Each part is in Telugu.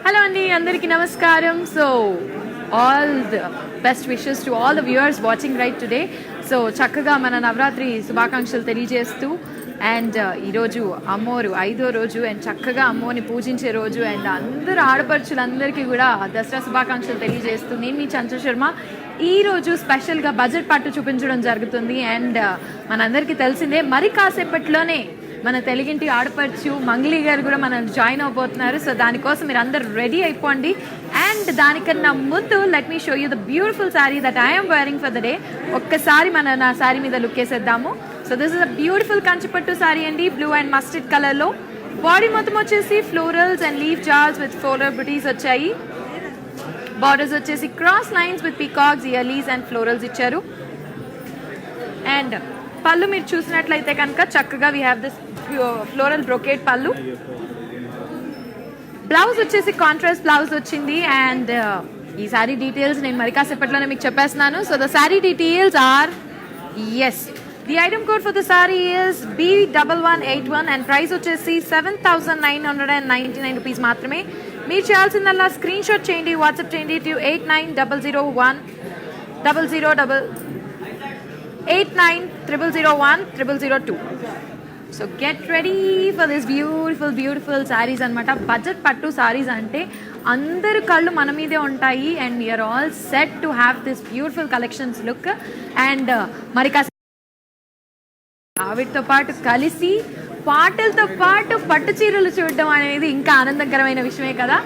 Hello Andy, Andariki Namaskaram. So, all the best wishes to all the viewers watching right today. So, చక్కగా మన నవరాత్రి శుభాకాంక్షలు తెలియజేస్తూ అండ్ ఈరోజు అమ్మోరు 5వ రోజు అండ్ చక్కగా అమ్మోని పూజించే రోజు అండ్ అందరు ఆడపడుచులందరికీ కూడా దసరా శుభాకాంక్షలు తెలియజేస్తూ నేను మీ చంచల శర్మ ఈరోజు స్పెషల్గా బడ్జెట్ పట్టు చూపించడం జరుగుతుంది. అండ్ మనందరికీ తెలిసిందే మరి కాసేపట్లోనే మన తెలుగింటి ఆడపడుచు మంగ్లీ గారు కూడా మనం జాయిన్ అవబోతున్నారు. సో దానికోసం మీరు అందరు రెడీ అయిపోండి. అండ్ దానికన్నా ముందు let me show you the beautiful sari that I'm wearing for the day. ఒక్కసారి నా శారీ మీద లుక్ వేసేద్దాము. So this is a beautiful Kanchipattu sari అండి, బ్లూ అండ్ మస్టర్డ్ కలర్లో. బాడీ మొత్తం వచ్చేసి florals and leaf jars with floral బుటీస్ వచ్చాయి. బార్డర్స్ వచ్చేసి క్రాస్ లైన్స్ విత్ పీకాక్స్, ఇయర్లీస్ అండ్ ఫ్లోరల్స్ ఇచ్చారు. అండ్ పళ్ళు మీరు చూసినట్లయితే కనుక చక్కగా we have this floral brocade పళ్ళు. బ్లౌజ్ వచ్చేసి కాంట్రాస్ట్ బ్లౌజ్ వచ్చింది. అండ్ ఈ శారీ డీటెయిల్స్ నేను మరి కాసేపట్లోనే మీకు చెప్పేస్తున్నాను. So the sari details are the item code for the sari is B1181 and price వచ్చేసి 7,999 రూపీస్ మాత్రమే. మీరు చేయాల్సిందల్లా స్క్రీన్ షాట్ చేయండి, వాట్సాప్ చేయండి to 8900010002. So get ready for this beautiful saris అనమాట. బడ్జెట్ పట్టు శారీస్ అంటే అందరు కళ్ళు మన మీదే ఉంటాయి and we're all set to have this beautiful collections look. And మరి ఆవిడతో పాటు కలిసి పాటలతో పాటు పట్టు చీరలు చూడడం అనేది ఇంకా ఆనందకరమైన విషయమే కదా.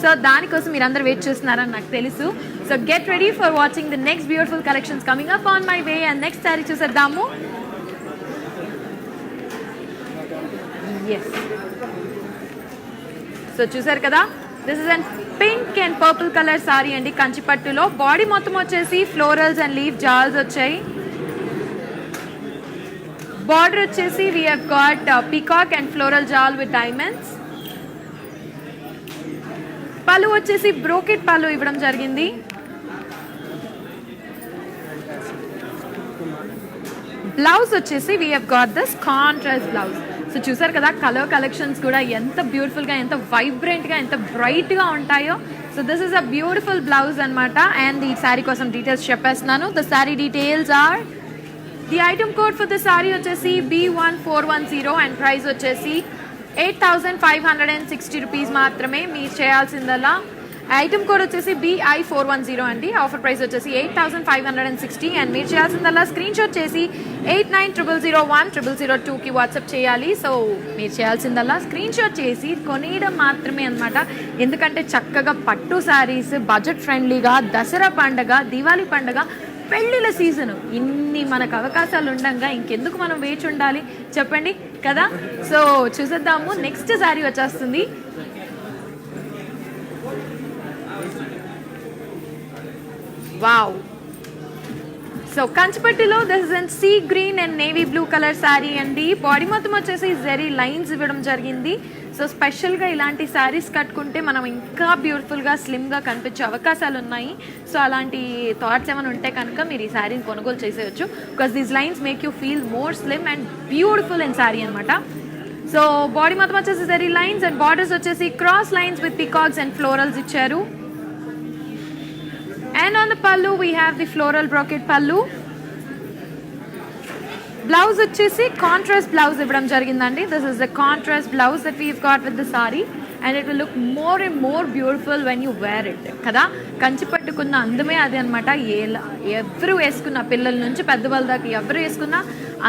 సో దానికోసం మీరు అందరు వెయిట్ చేస్తున్నారని నాకు తెలుసు. So get ready for watching the next beautiful collections coming up on my way. And next sari చూసేద్దాము. సో చూసారు కదా, this is an pink and purple colour sari అండి, కంచిపట్టులో. బాడీ మొత్తం వచ్చేసి ఫ్లోరల్స్ అండ్ లీఫ్ జాల్స్ వచ్చాయి. బార్డర్ వచ్చేసి we have got peacock and floral జాల్ విత్ డైమండ్స్. పళ్ళు వచ్చేసి బ్రోకెట్ పళ్ళు ఇవ్వడం జరిగింది. బ్లౌజ్ వచ్చేసి we have got this contrast blouse. So చూసారు కదా, కలర్ కలెక్షన్స్ కూడా ఎంత బ్యూటిఫుల్గా, ఎంత వైబ్రెంట్గా, ఎంత బ్రైట్గా ఉంటాయో. So this is a beautiful blouse అనమాట. అండ్ ఈ శారీ కోసం డీటెయిల్స్ చెప్పేస్తున్నాను. The sari details are the item code for the sari వచ్చేసి B1410 అండ్ ప్రైస్ వచ్చేసి 8,560 రూపీస్ మాత్రమే. మీరు చేయాల్సిందల్లా ఐటమ్ కోడ్ వచ్చేసి BI410 అండి. ఆఫర్ ప్రైస్ వచ్చేసి 8,560 అండ్ మీరు చేయాల్సిందల్లా స్క్రీన్ షాట్ చేసి 8900010002కి వాట్సాప్ చేయాలి. సో మీరు చేయాల్సిందల్లా స్క్రీన్ షాట్ చేసి కొనేయడం మాత్రమే అనమాట. ఎందుకంటే చక్కగా పట్టు శారీస్ బడ్జెట్ ఫ్రెండ్లీగా, దసరా పండగ, దివాళీ పండగ, పెళ్ళిళ్ళ సీజను, ఇన్ని మనకు అవకాశాలు ఉండగా ఇంకెందుకు మనం వేచి ఉండాలి చెప్పండి కదా. సో చూసేద్దాము. నెక్స్ట్ శారీ వచ్చేస్తుంది. వావ్. సో కంచిపట్టులో this is an sea green and navy blue colour sari అండి. బాడీ మొత్తం వచ్చేసి జెరీ లైన్స్ ఇవ్వడం జరిగింది. సో స్పెషల్గా ఇలాంటి శారీస్ కట్టుకుంటే మనం ఇంకా బ్యూటిఫుల్గా, స్లిమ్గా కనిపించే అవకాశాలు ఉన్నాయి. సో అలాంటి థాట్స్ ఏమైనా ఉంటే కనుక మీరు ఈ శారీని కొనుగోలు చేసేయచ్చు. Because these lines make you feel more slim and beautiful in sari అనమాట. సో బాడీ మొత్తం వచ్చేసి జెరీ లైన్స్ అండ్ బార్డర్స్ వచ్చేసి cross lines with peacocks and florals ఇచ్చారు. And on the pallu we have the floral brocade pallu. Blouse వచ్చేసి కాంట్రాస్ట్ బ్లౌజ్ ఇవ్వడం జరిగిందండి. This is the contrast blouse that we've got with the sari and it will look more and more beautiful when you wear it కదా. కంచి పట్టుకున్న అందమే అది అనమాట. ఎవరు వేసుకున్న, పిల్లల నుంచి పెద్దవాళ్ళ దాకా ఎవరు వేసుకున్నా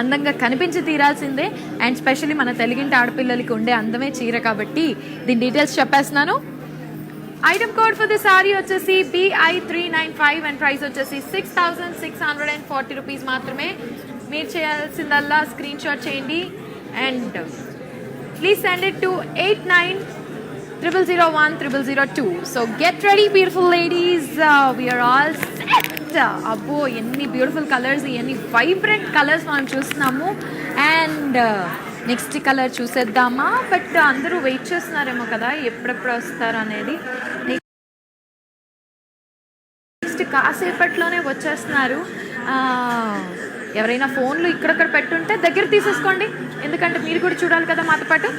అందంగా కనిపించి తీరాల్సిందే. అండ్ స్పెషల్లీ మన తెలుగింటి ఆడపిల్లలకి ఉండే అందమే చీర కాబట్టి దీని డీటెయిల్స్ చెప్పేస్తున్నాను. Item code for the sari వచ్చేసి BI395 అండ్ ప్రైస్ వచ్చేసి 6,640 రూపీస్ మాత్రమే. మీరు చేయాల్సిందల్లా స్క్రీన్ షాట్ చేయండి and please send it to 8900010002. So get ready beautiful ladies, we're all set. అబ్బో ఎన్ని బ్యూటిఫుల్ కలర్స్, ఎన్ని వైబ్రెంట్ కలర్స్ మనం చూస్తున్నాము. అండ్ నెక్స్ట్ కలర్ చూసేద్దామా. బట్ అందరూ వెయిట్ చేస్తున్నారేమో కదా ఎప్పుడెప్పుడు వస్తారు అనేది. నెక్స్ట్ కాసేపట్లోనే వచ్చేస్తున్నారు. ఎవరైనా ఫోన్లు ఇక్కడక్కడ పెట్టుంటే దగ్గర తీసేసుకోండి, ఎందుకంటే మీరు కూడా చూడాలి కదా మాతో పాటు.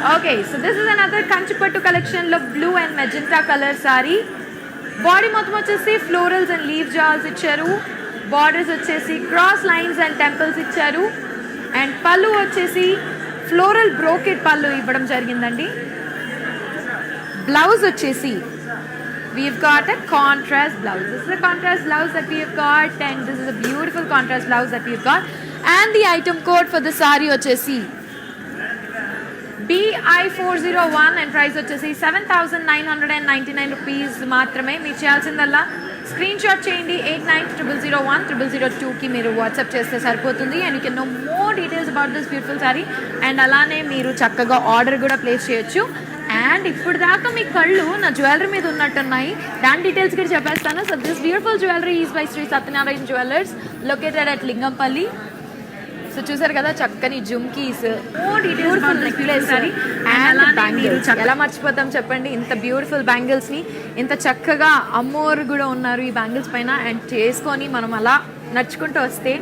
Okay, so this is another Kanchipattu collection of blue and magenta color saree. Body మొత్తం వచ్చేసి ఫ్లోరల్స్ అండ్ లీవ్ జాల్స్ ఇచ్చారు. బార్డర్స్ వచ్చేసి క్రాస్ లైన్స్ అండ్ టెంపుల్స్ ఇచ్చారు. అండ్ పళ్ళు వచ్చేసి ఫ్లోరల్ బ్రోకెట్ పళ్ళు ఇవ్వడం జరిగిందండి. బ్లౌజ్ వచ్చేసి we've got a contrast blouse. This is a contrast blouse that we have got, and this is a beautiful contrast blouse that we've got. And the item code for the saree వచ్చేసి BI401 and price వచ్చేసి 7,999 rupees మాత్రమే. మీరు చేయాల్సిందల్లా స్క్రీన్ షాట్ చేయండి. 8900010002కి మీరు వాట్సాప్ చేస్తే సరిపోతుంది. And you can know more details about this beautiful sari. And అలానే మీరు చక్కగా ఆర్డర్ కూడా ప్లేస్ చేయొచ్చు. అండ్ ఇప్పుడు దాకా మీ కళ్ళు నా జ్యువెలరీ మీద ఉన్నట్టున్నాయి. దాని డీటెయిల్స్ కూడా చెప్పేస్తాను. So this beautiful jewellery is by Shri Satyanarayana jewellers located at Lingampalli. So చూసారు కదా చక్కని జుమ్కీస్, ఎలా మర్చిపోతాం చెప్పండి ఇంత బ్యూటిఫుల్ బ్యాంగిల్స్ ని. ఇంత చక్కగా అమ్మోరు కూడా ఉన్నారు ఈ బ్యాంగిల్స్ పైన. అండ్ చేసుకొని మనం అలా నడుచుకుంటూ వస్తే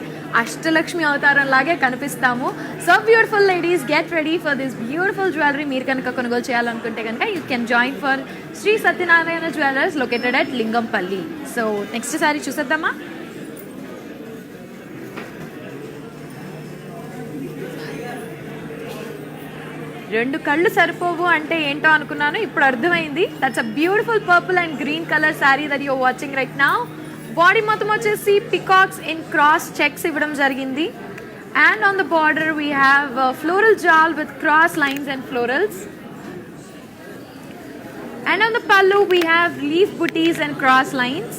అష్టలక్ష్మి అవతారం లాగే కనిపిస్తాము. So beautiful ladies, get ready for this beautiful jewellery. మీరు కనుక కొనుగోలు చేయాలనుకుంటే కనుక you can join for Shri Satyanarayana jewellers located at Lingampalli. So next sari చూసేద్దామా. రెండు కళ్ళు సరిపోవు అంటే ఏంటో అనుకున్నాను, ఇప్పుడు అర్థమైంది. That's a beautiful purple and green colour sari that you're watching right now. Body మొత్తం వచ్చేసి పికాక్స్ ఇన్ క్రాస్ చెక్స్ ఇవ్వడం జరిగింది. And on the border we have floral జాల్ with cross lines and florals. And on the pallu we have leaf booties and cross lines.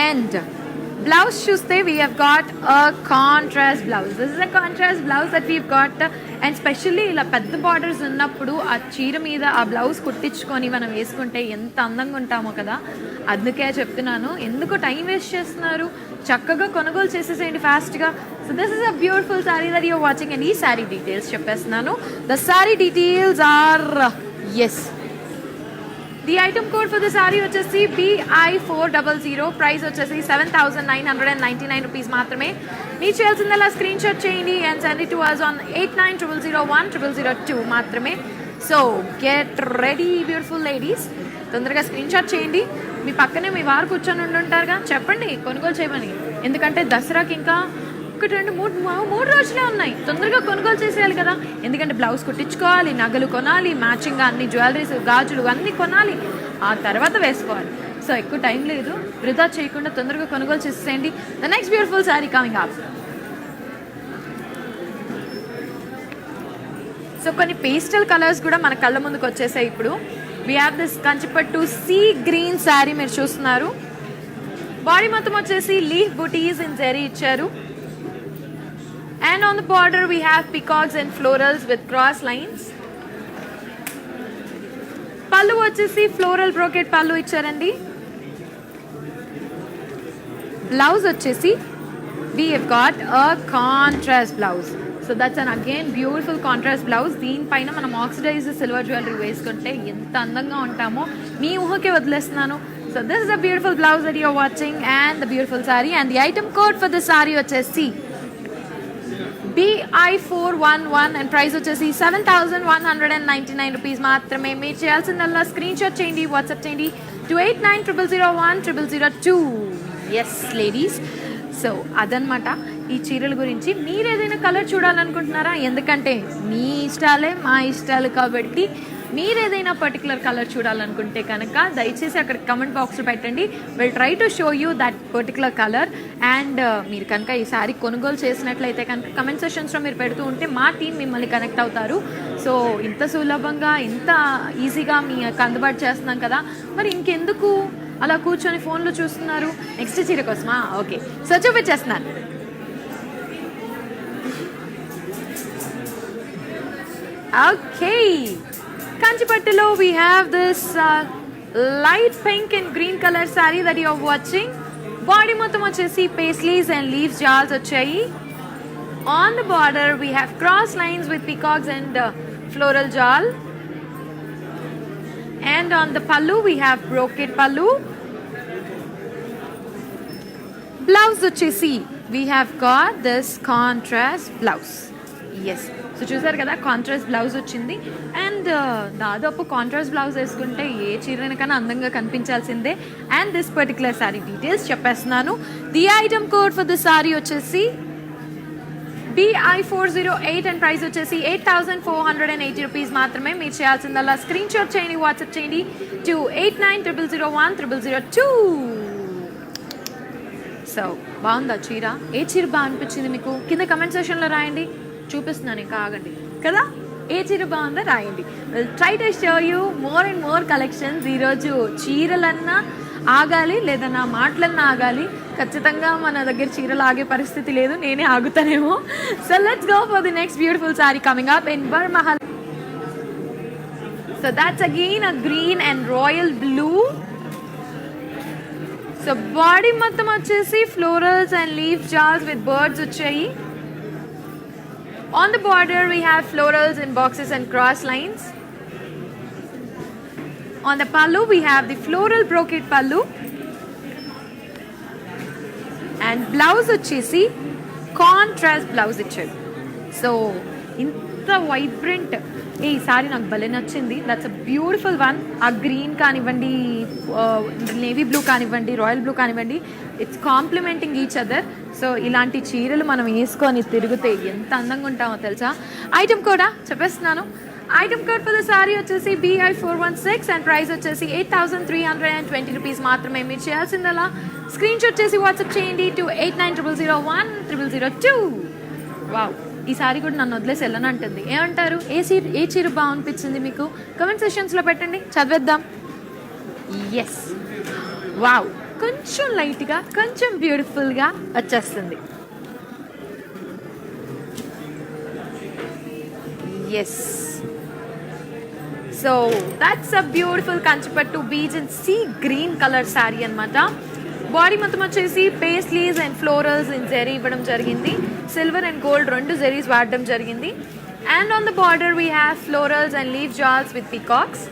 And blouse chuste we have got a contrast blouse. This is a contrast blouse that we've got, and specially ఇలా పెద్ద బార్డర్స్ ఉన్నప్పుడు ఆ చీర మీద ఆ బ్లౌజ్ కుట్టించుకొని మనం వేసుకుంటే ఎంత అందంగా ఉంటామో కదా. అందుకే చెప్తున్నాను, ఎందుకు టైం వేస్ట్ చేస్తున్నారు, చక్కగా కొనుగోలు చేసేసేయండి ఫాస్ట్గా. So this is a beautiful sari that you're watching. And ఈ శారీ డీటెయిల్స్ చెప్పేస్తున్నాను. The sari details are yes. The item code for the sari వచ్చేసి BI400. ప్రైస్ వచ్చేసి 7,999 రూపీస్ మాత్రమే. మీరు చేయాల్సిందల్లా స్క్రీన్ షాట్ చేయండి and send it to us on 8900010002 మాత్రమే. So get ready beautiful ladies, తొందరగా స్క్రీన్ షాట్ చేయండి. మీ పక్కనే మీ వారు కూర్చొని ఉండుంటారుగా, చెప్పండి కొనుగోలు చేయమని. ఎందుకంటే దసరాకి ఇంకా 1-2-3 రోజులే ఉన్నాయి. తొందరగా కొనుగోలు చేసేయాలి కదా. ఎందుకంటే బ్లౌజ్ కుట్టించుకోవాలి, నగలు కొనాలి, మ్యాచింగ్గా అన్ని జ్యువెలరీస్ గాజులు అన్నీ కొనాలి, ఆ తర్వాత వేసుకోవాలి. సో ఎక్కువ టైం లేదు, వృధా చేయకుండా తొందరగా కొనుగోలు చేసేయండి. The next beautiful sari coming up. So కొన్ని పేస్టల్ కలర్స్ కూడా మన కళ్ళ ముందుకు వచ్చేసాయి ఇప్పుడు. We have this Kanchipattu sea green sari మీరు చూస్తున్నారు. బాడీ మొత్తం వచ్చేసి లీఫ్ బుటీస్ ఇన్ జరీ ఇచ్చారు. And on the border we have peacocks and florals with cross lines. Pallu vachesi floral brocade pallu ichcharandi. Blouse vachesi we have got a contrast blouse. So that's an again beautiful contrast blouse. Deen paina manam oxidized silver jewelry veskunte enta andanga untamo mee uhake vadilestunnanu. So this is a beautiful blouse that you are watching and the beautiful saree. And the item code for the saree vachesi BI411 and price వచ్చేసి 7,199 రూపీస్ మాత్రమే. మీరు చేయాల్సిందల్లా స్క్రీన్ షాట్ చేయండి, వాట్సాప్ చేయండి to 8900010002. ఎస్ లేడీస్, సో అదనమాట ఈ చీరల గురించి. మీరు ఏదైనా కలర్ చూడాలనుకుంటున్నారా? ఎందుకంటే మీ ఇష్టాలే మా ఇష్టాలు కాబట్టి మీరు ఏదైనా పర్టికులర్ కలర్ చూడాలనుకుంటే కనుక దయచేసి అక్కడ కమెంట్ బాక్స్లో పెట్టండి. Will try to show you that particular colour. And మీరు కనుక ఈ సారీ కొనుగోలు చేసినట్లయితే కనుక కమెంట్ సెషన్స్లో మీరు పెడుతూ ఉంటే మా టీం మిమ్మల్ని కనెక్ట్ అవుతారు. సో ఇంత సులభంగా ఇంత ఈజీగా మీకు అందుబాటు చేస్తున్నాం కదా, మరి ఇంకెందుకు అలా కూర్చొని ఫోన్లో చూస్తున్నారు? నెక్స్ట్ చీర కోసమా? ఓకే, సో చూపించేస్తున్నాను. Okay, Kanchipattulo we have this light pink and green color saree that you are watching. Body మొత్తం వచ్చేసి paisleys and leaves jars వచ్చాయి. On the border we have cross lines with peacocks and floral jal. And on the pallu we have brocade pallu. Blouse వచ్చేసి we have got this contrast blouse. Yes. So చూసారు కదా, కాంట్రాస్ట్ బ్లౌజ్ వచ్చింది. అండ్ దాదాపు కాంట్రాస్ట్ బ్లౌజ్ వేసుకుంటే ఏ చీరనికన్నా అందంగా కనిపించాల్సిందే. And this particular sari details చెప్పేస్తున్నాను. The item code for the sari వచ్చేసి BI408 అండ్ ప్రైస్ వచ్చేసి 8,480 రూపీస్ మాత్రమే. మీరు చేయాల్సిందల్లా స్క్రీన్ షాట్ చేయండి, వాట్సాప్ చేయండి టు 8900010002. సో బాగుందా చీర? ఏ చీర బాగా అనిపించింది మీకు? కింద కమెంట్ సెక్షన్లో రాయండి, చూపిస్తున్నాను, ఇంకా ఆగండి కదా. ఏ చీర బాగుందో రాయండి. Try to show you more and more collections. ఈరోజు చీరలన్నా ఆగాలి, లేదా నా మాటలన్నా ఆగాలి. ఖచ్చితంగా మన దగ్గర చీరలు ఆగే పరిస్థితి లేదు, నేనే ఆగుతానేమో. So let's go for the next beautiful sari coming up in Varamahal. So that's again a green and royal blue. So body మొత్తం వచ్చేసి florals and leaf jars with birds వచ్చాయి. On the border we have florals in boxes and cross lines. On the pallu we have the floral brocade pallu. And blouse వచ్చేసి కాంట్రాస్ట్ బ్లౌజ్ ఇచ్చారు. సో ఇంత వైబ్రెంట్ ఈ సారీ నాకు భలే నచ్చింది. That's a beautiful one. ఆ గ్రీన్ కానివ్వండి, నేవీ బ్లూ కానివ్వండి, రాయల్ బ్లూ కానివ్వండి, it's complementing each other. So ఇలాంటి చీరలు మనం వేసుకొని తిరిగితే ఎంత అందంగా ఉంటామో తెలుసా. ఐటమ్ కూడా చెప్పేస్తున్నాను. Item code for the sari వచ్చేసి BI416 అండ్ ప్రైస్ వచ్చేసి 8,320 రూపీస్ మాత్రమే. మీరు చేయాల్సిందలా స్క్రీన్ షాట్ చేసి వాట్సాప్ చేయండి టు 8900010002. వావ్, ఈ సారీ కూడా నన్ను వదిలేసి వెళ్ళనంటుంది. ఏమంటారు? ఏ చీర బాగా అనిపించింది మీకు? కమెంట్ సెక్షన్స్లో పెట్టండి, చదివేద్దాం. ఎస్, వావ్, కొంచెం లైట్గా, కొంచెం బ్యూటిఫుల్గా వచ్చేస్తుంది. Yes. So that's a beautiful Kanchipattu peach and sea green colour sari అనమాట. బాడీ మొత్తం వచ్చేసి paisleys and florals in zari ఇవ్వడం జరిగింది. సిల్వర్ అండ్ గోల్డ్ రెండు జెరీస్ వాడడం జరిగింది. And on the border we have florals and leaf jars with peacocks.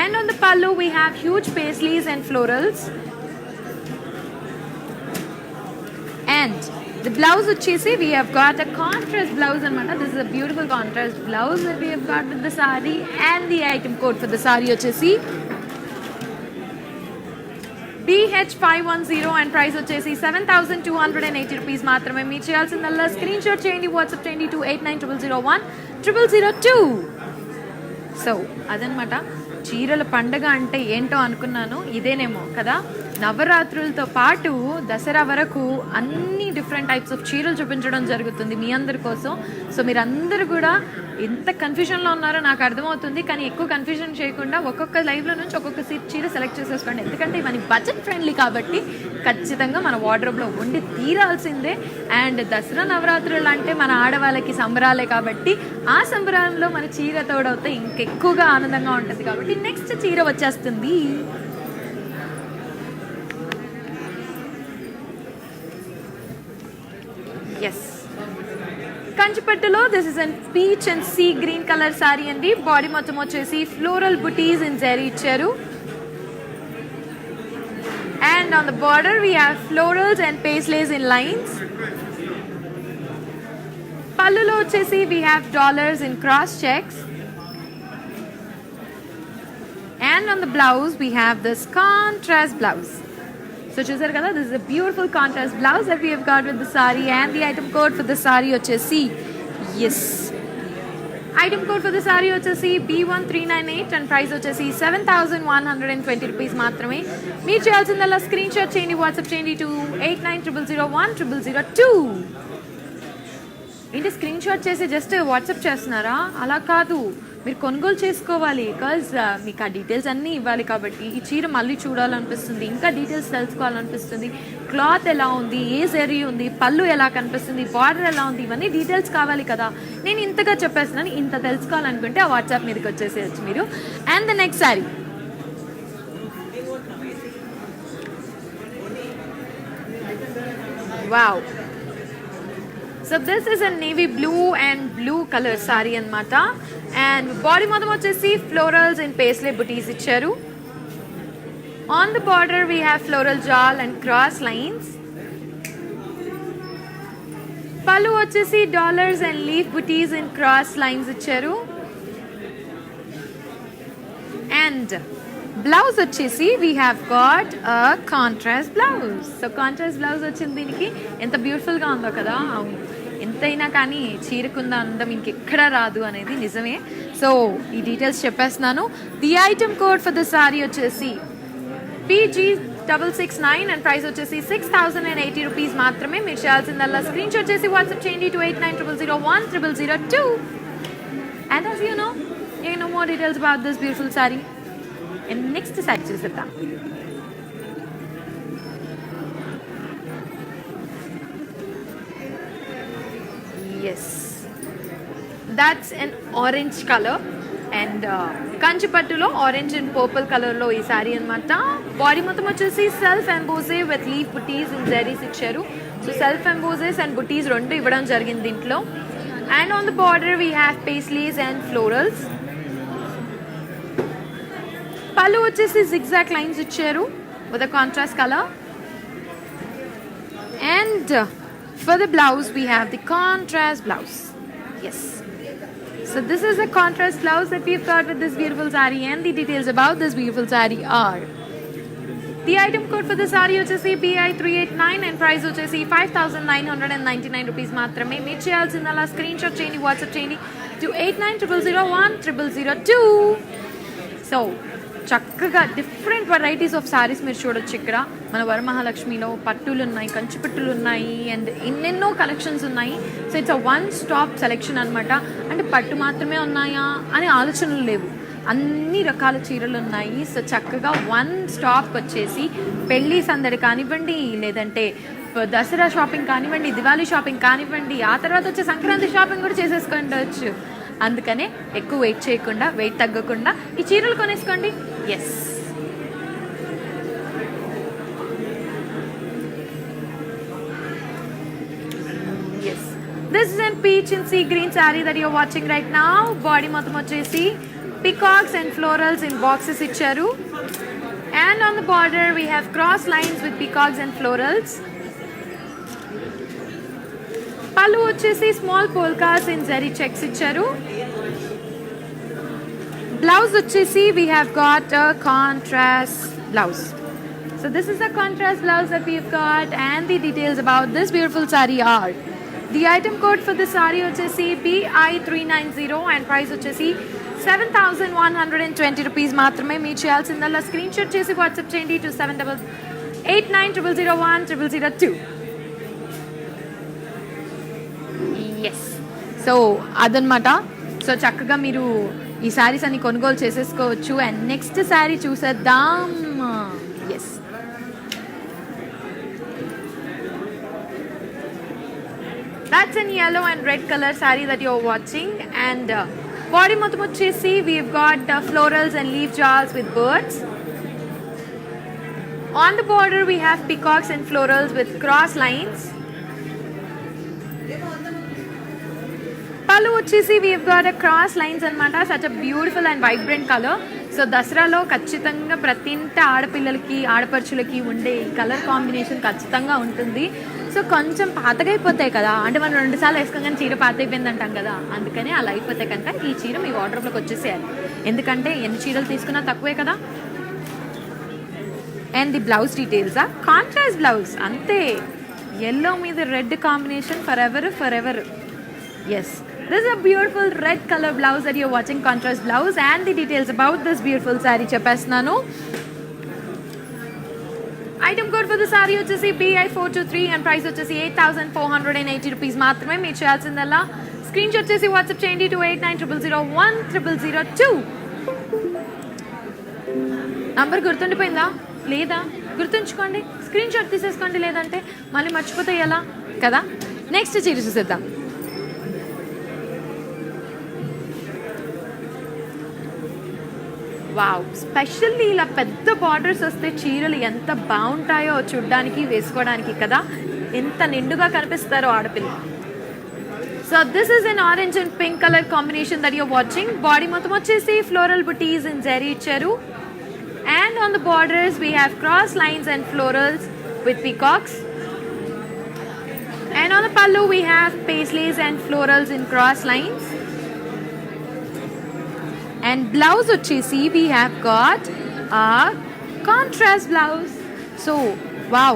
And on the pallu we have huge paisleys and florals. And the blouse వచ్చేసి we have got a contrast blouse anamata. This is a beautiful contrast blouse that we have got with the saree. And the item code for the saree వచ్చేసి BH510 and price వచ్చేసి 7,280 రూపీస్ మాత్రమే. మీరు చేయాల్సిందల్లా స్క్రీన్ షాట్ చేయండి, వాట్సాప్ చేయండి టు 8900010002. సో అదనమాట. చీరల పండగ అంటే ఏంటో అనుకున్నాను, ఇదేనేమో కదా. నవరాత్రులతో పాటు దసరా వరకు అన్ని డిఫరెంట్ టైప్స్ ఆఫ్ చీరలు చూపించడం జరుగుతుంది మీ అందరి కోసం. సో మీరందరూ కూడా ఎంత కన్ఫ్యూజన్లో ఉన్నారో నాకు అర్థమవుతుంది. కానీ ఎక్కువ కన్ఫ్యూజన్ చేయకుండా ఒక్కొక్క లైవ్లో నుంచి ఒక్కొక్క చీర సెలెక్ట్ చేసేసుకోండి. ఎందుకంటే ఇవన్నీ బడ్జెట్ ఫ్రెండ్లీ కాబట్టి ఖచ్చితంగా మన వార్డ్రోబ్లో ఉండి తీరాల్సిందే. అండ్ దసరా నవరాత్రులు అంటే మన ఆడవాళ్ళకి సంబరాలే కాబట్టి ఆ సంబరాల్లో మన చీర తోడవుతే ఇంకెక్కువగా ఆనందంగా ఉంటుంది. కాబట్టి నెక్స్ట్ చీర వచ్చేస్తుంది. ఎస్, కంచిపట్టులో this is an peach and sea green colour sari అండి. బాడీ మొత్తం వచ్చేసి ఫ్లోరల్ బుటీస్ ఇన్ జరీ ఇచ్చారు. And on the border we have florals and paisleys in lines. పళ్ళులో వచ్చేసి we have dollars in cross checks. And on the blouse we have this contrast blouse. So చూసారు కదా, this is a beautiful contrast blouse that we have got with the saree. And the item code for the saree వచ్చేసి item code for the saree వచ్చేసి B1398 and price వచ్చేసి 7,120 రూపీస్ మాత్రమే. మీరు చేయాల్సిందల్లా స్క్రీన్ షాట్ చేయండి, వాట్సాప్ చేయండి టు 8900010002. ఏంటి స్క్రీన్ షాట్ చేసి జస్ట్ వాట్సాప్ చేస్తున్నారా? అలా కాదు, మీరు కొనుగోలు చేసుకోవాలి. బికాజ్ మీకు ఆ డీటెయిల్స్ అన్నీ ఇవ్వాలి. కాబట్టి ఈ చీర మళ్ళీ చూడాలనిపిస్తుంది, ఇంకా డీటెయిల్స్ తెలుసుకోవాలనిపిస్తుంది. క్లాత్ ఎలా ఉంది, ఏ జరీ ఉంది, పళ్ళు ఎలా కనిపిస్తుంది, బార్డర్ ఎలా ఉంది, ఇవన్నీ డీటెయిల్స్ కావాలి కదా. నేను ఇంతగా చెప్పేస్తున్నాను. ఇంత తెలుసుకోవాలనుకుంటే ఆ వాట్సాప్ మీదకి వచ్చేసేయచ్చు మీరు. And the next sari wow. So this is a navy blue and blue colour sari అనమాట. అండ్ బాడీ మొత్తం వచ్చేసి ఫ్లోరల్స్ అండ్ పేస్లే బుటీస్ ఇచ్చారు. On the border we have floral జాల్ అండ్ క్రాస్ లైన్స్. పళ్ళు వచ్చేసి డాలర్స్ అండ్ లీఫ్ బుటీస్ ఇన్ క్రాస్ లైన్స్ ఇచ్చారు. అండ్ బ్లౌజ్ వచ్చేసి we have got a contrast blouse. So contrast blouse వచ్చింది దీనికి. ఎంత బ్యూటిఫుల్గా ఉందో కదా. అవును, ఎంతైనా కానీ చీరకున్న అందం ఇంకెక్కడా రాదు అనేది నిజమే. సో ఈ డీటెయిల్స్ చెప్పేస్తున్నాను. The item code for the sari వచ్చేసి PG669 అండ్ ప్రైస్ వచ్చేసి 6080 రూపీస్ మాత్రమే. మీరు చేయాల్సిందల్లా స్క్రీన్ షాట్ చేసి వాట్సాప్ చేయండి to 8900010002. And as you know more details about this beautiful saree. And next saree చూసేద్దాం. Yes, that's an orange color. And కంచిపట్టులో ఆరెంజ్ అండ్ పర్పుల్ కలర్లో ఈ శారీ అనమాట. బాడీ మొత్తం వచ్చేసి self emboss with leaf buttis and జరీస్ ఇచ్చారు. సో సెల్ఫ్ ఎంబోజెస్ అండ్ బుటీస్ రెండు ఇవ్వడం జరిగింది దీంట్లో. And on the border we have paisleys and florals. పళ్ళు వచ్చేసి జిగ్జాగ్ లైన్స్ ఇచ్చారు with a contrast colour. And for the blouse we have the contrast blouse. Yes, so this is a contrast blouse that we've got with this beautiful saree, and the details about this beautiful saree are: the item code for the saree వచ్చేసి BI389 and price వచ్చేసి 5999 rupees మాత్రమే. మీరు చేయాల్సిందల్లా స్క్రీన్ షాట్ చేయండి, వాట్సాప్ చేయండి to 8900010002. సో చక్కగా డిఫరెంట్ వెరైటీస్ ఆఫ్ శారీస్ మీరు చూడొచ్చు ఇక్కడ. మన వరమహాలక్ష్మిలో పట్టులు ఉన్నాయి, కంచి పట్టులు ఉన్నాయి, అండ్ ఎన్నెన్నో కలెక్షన్స్ ఉన్నాయి. So it's a one stop selection అనమాట. అంటే పట్టు మాత్రమే ఉన్నాయా అనే ఆలోచనలు లేవు, అన్ని రకాల చీరలు ఉన్నాయి. సో చక్కగా వన్ స్టాప్ వచ్చేసి పెళ్ళి సందడి కానివ్వండి, లేదంటే దసరా షాపింగ్ కానివ్వండి, దివాళీ షాపింగ్ కానివ్వండి, ఆ తర్వాత వచ్చే సంక్రాంతి షాపింగ్ కూడా చేసేసుకోవచ్చు. అందుకనే ఎక్కువ వెయిట్ చేయకుండా, వెయిట్ తగ్గకుండా ఈ చీరలు కొనేసుకోండి. Yes, this is in peach and sea green saree that you're watching right now. Body మొత్తం వచ్చేసి peacocks and florals in boxes ఇచ్చారు. And on the border we have cross lines with peacocks and florals. పళ్ళు వచ్చేసి small polkas in zari checks ఇచ్చారు. బ్లౌజ్ వచ్చేసి we have got a contrast blouse. So this is the contrast blouse that we've got, and the details about this beautiful saree are: the item code for the saree వచ్చేసి BI390 and price వచ్చేసి 7120 rupees మాత్రమే. మీరు చేయాల్సిందల్లా స్క్రీన్ షాట్ చేసి వాట్సాప్ చేయండి to 788900010002. ఎస్, సో అదనమాట. సో చక్కగా మీరు ఈ శారీస్ అన్ని కొనుగోలు చేసేసుకోవచ్చు. అండ్ నెక్స్ట్ శారీ చూసేద్దాం. Yes, that's in yellow and red color saree that you're watching. And body మొత్తం వచ్చేసి we've got florals and leaf jars with birds. On the border we have peacocks and florals with cross lines. పళ్ళు వచ్చేసి we've got a cross lines అనమాట. such a beautiful and vibrant color. So దసరాలో ఖచ్చితంగా ప్రతి ఇంట ఆడపిల్లలకి, ఆడపడుచులకి ఉండే ఈ కలర్ కాంబినేషన్ ఖచ్చితంగా ఉంటుంది. సో కొంచెం పాతగా అయిపోతాయి కదా, అంటే మనం 2 సార్లు వేసుకోగానే చీర పాత అయిపోయింది అంటాం కదా. అందుకని అలా అయిపోతే కనుక ఈ చీర మీ వార్డ్రోబ్లోకి వచ్చేసేయాలి. ఎందుకంటే ఎన్ని చీరలు తీసుకున్నా తక్కువే కదా. And the blouse details contrast blouse అంతే. ఎల్లో మీద red combination forever. Yes, this is a beautiful red color blouse that you're watching, contrast blouse. And the details about this beautiful saree cheppestunanu. Item code for the saree వచ్చేసి BI423 and price వచ్చేసి 8480 rupees మాత్రమే. మీరు చేయాల్సిందల్లా స్క్రీన్ షాట్ చేసి వాట్సాప్ చేయండి to 8900010002. నంబర్ గుర్తుండిపోయిందా లేదా? గుర్తుంచుకోండి, స్క్రీన్ షాట్ తీసేసుకోండి, లేదంటే మళ్ళీ మర్చిపోతే ఎలా కదా. నెక్స్ట్ చీర చూసేద్దాం. వావ్, స్పెషల్లీ ఇలా పెద్ద బార్డర్స్ వస్తే చీరలు ఎంత బాగుంటాయో చూడ్డానికి, వేసుకోవడానికి కదా. ఎంత నిండుగా కనిపిస్తారో ఆడపిల్ల. So this is an orange and pink colour combination that you're watching. Body మొత్తం వచ్చేసి ఫ్లోరల్ బుటీస్ ఇన్ జరీ ఇచ్చారు. And on the border we have cross lines and florals with peacocks. And on the pallu we have paisleys and florals in cross lines. And blouse వచ్చేసి we have got a contrast blouse. So wow,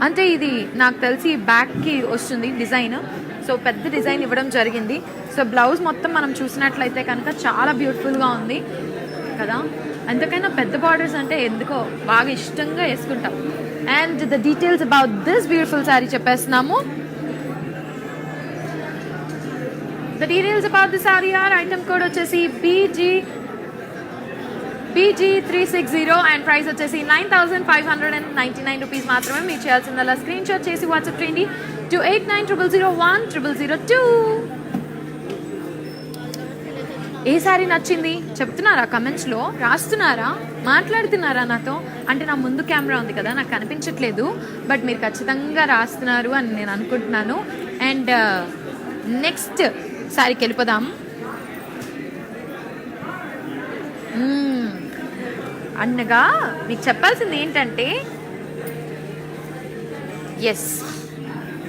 అంటే ఇది నాకు తెలిసి బ్యాక్కి వస్తుంది డిజైన్. సో పెద్ద డిజైన్ ఇవ్వడం జరిగింది. సో బ్లౌజ్ మొత్తం మనం చూసినట్లయితే కనుక చాలా బ్యూటిఫుల్గా ఉంది కదా. అంతకైనా పెద్ద బార్డర్స్ అంటే ఎందుకో బాగా ఇష్టంగా వేసుకుంటాం. And the details about this beautiful sari చెప్పేస్తున్నాము. The details about the saree are item code వచ్చేసి BG360 and price వచ్చేసి 9,599 rupees మాత్రమే. మీకు చేయాల్సిందల్లా స్క్రీన్ షాట్ చేసి వాట్సాప్ చేయండి to 8900010002. ఏ సారీ నచ్చింది చెప్తున్నారా, కమెంట్స్లో రాస్తున్నారా, మాట్లాడుతున్నారా నాతో? అంటే నా ముందు కెమెరా ఉంది కదా, నాకు కనిపించట్లేదు, బట్ మీరు ఖచ్చితంగా రాస్తున్నారు అని నేను అనుకుంటున్నాను. అండ్ నెక్స్ట్ సారీకి వెళ్ళిపోదాం. అన్నగా మీకు చెప్పాల్సింది ఏంటంటే, ఎస్,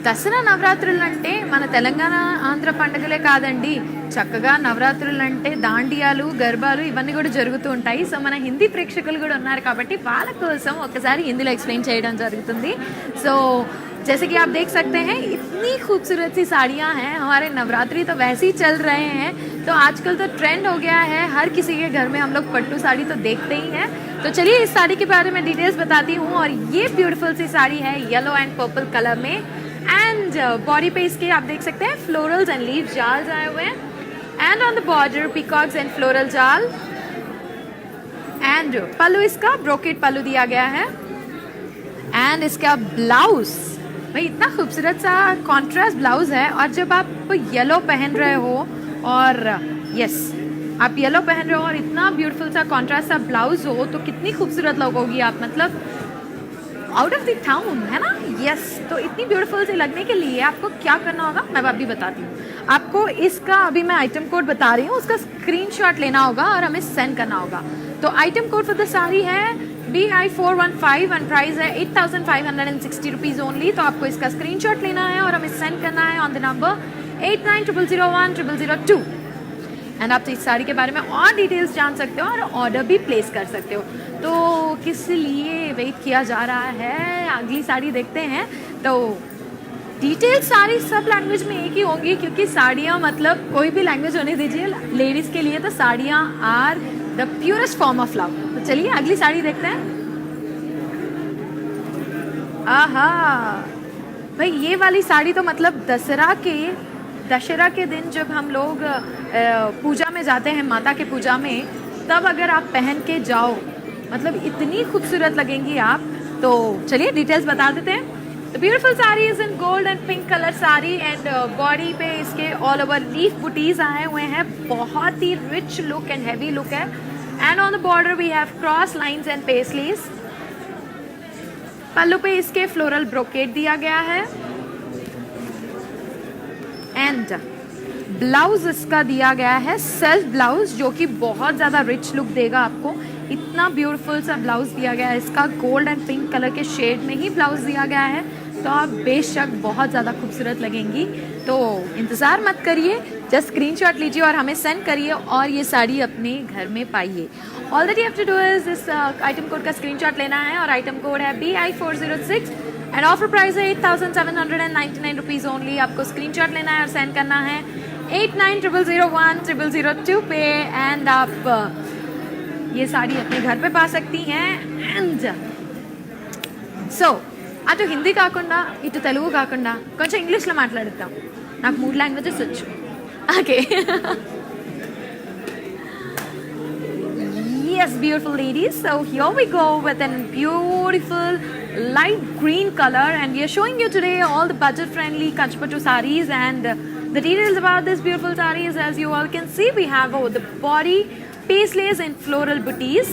దసరా నవరాత్రులు అంటే మన తెలంగాణ ఆంధ్ర పండుగలే కాదండి. చక్కగా నవరాత్రులు అంటే దాండియాలు, గర్బాలు ఇవన్నీ కూడా జరుగుతూ ఉంటాయి. సో మన హిందీ ప్రేక్షకులు కూడా ఉన్నారు కాబట్టి వాళ్ళ కోసం ఒకసారి హిందీలో ఎక్స్ప్లెయిన్ చేయడం జరుగుతుంది. సో जैसे कि आप देख सकते हैं इतनी खूबसूरत सी साड़ियाँ हैं. हमारे नवरात्रि तो वैसे ही चल रहे हैं, तो आजकल तो ट्रेंड हो गया है, हर किसी के घर में हम लोग पट्टू साड़ी तो देखते ही हैं. तो चलिए इस साड़ी के बारे में डिटेल्स बताती हूँ. और ये ब्यूटीफुल सी साड़ी है येलो एंड पर्पल कलर में. एंड बॉडी पे इसके आप देख सकते हैं फ्लोरल्स एंड लीव जाल्स आए हुए हैं. And on the border peacocks and floral जाल. एंड पल्लू इसका ब्रोकेट पल्लू दिया गया है. एंड इसका ब्लाउज भाई इतना खूबसूरत सा कॉन्ट्रास्ट ब्लाउज है. और जब आप येलो पहन रहे हो और यस आप येलो पहन रहे हो और इतना ब्यूटीफुल सा कॉन्ट्रास्ट सा ब्लाउज हो तो कितनी खूबसूरत लगोगी आप, मतलब आउट ऑफ द टाउन, है ना. यस, तो इतनी ब्यूटीफुल से लगने के लिए आपको क्या करना होगा मैं अभी बताती हूँ. आपको इसका अभी मैं आइटम कोड बता रही हूँ, उसका स्क्रीनशॉट लेना होगा और हमें सेंड करना होगा. तो item code for the sari है BI415 एंड प्राइस है 8,560 रुपीज़ ओनली. तो आपको इसका स्क्रीनशॉट लेना है और हमें सेंड करना है ऑन द नंबर 8900010002. एंड आप इस साड़ी के बारे में और डिटेल्स जान सकते हो और ऑर्डर भी प्लेस कर सकते हो. तो किस लिए वेट किया जा रहा है, अगली साड़ी देखते हैं. तो डिटेल्स सारी सब लैंग्वेज में एक ही होंगी, क्योंकि साड़ियाँ मतलब कोई भी लैंग्वेज होने दीजिए, लेडीज़ के लिए तो साड़ियाँ are the purest form of love. तो चलिए अगली साड़ी देखते हैं. आहा भाई, ये वाली साड़ी तो मतलब दशहरा के दिन जब हम लोग पूजा में जाते हैं, माता के पूजा में, तब अगर आप पहन के जाओ मतलब इतनी खूबसूरत लगेंगी आप. तो चलिए डिटेल्स बता देते हैं. The beautiful saree is in gold and pink color saree and body पे इसके all over leaf booties आए हुए हैं. बहुत ही rich look and heavy look है. And on the border we have cross lines and paisleys. पल्लू पे इसके floral brocade दिया गया है. And ब्लाउज इसका दिया गया है सेल्फ ब्लाउज, जो कि बहुत ज़्यादा रिच लुक देगा आपको. इतना ब्यूटीफुल सा ब्लाउज दिया गया है इसका, गोल्ड एंड पिंक कलर के शेड में ही ब्लाउज दिया गया है. तो आप बेशक बहुत ज़्यादा खूबसूरत लगेंगी. तो इंतज़ार मत करिए, जस्ट स्क्रीनशॉट लीजिए और हमें सेंड करिए और ये साड़ी अपने घर में पाइए. All that you have to do is इस आइटम कोड का स्क्रीनशॉट लेना है और आइटम कोड है BI406 एंड ऑफर प्राइस है 8,799 रुपीज़ ओनली. आपको स्क्रीनशॉट लेना है और सेंड करना है 8900010002 पे. एंड आप ये साड़ी अपने घर पे पा सकती हैं. एंड సో అటు హిందీ కాకుండా ఇటు తెలుగు కాకుండా కొంచెం ఇంగ్లీష్లో మాట్లాడుతాం. నాకు 3 లాంగ్వేజెస్ వచ్చు. Okay. Yes, beautiful ladies. So here we go with a beautiful light green color, and we are showing you today all the budget-friendly Kanchipattu sarees. And the details about this beautiful sarees, as you all can see, we have over the body paisleys and floral booties,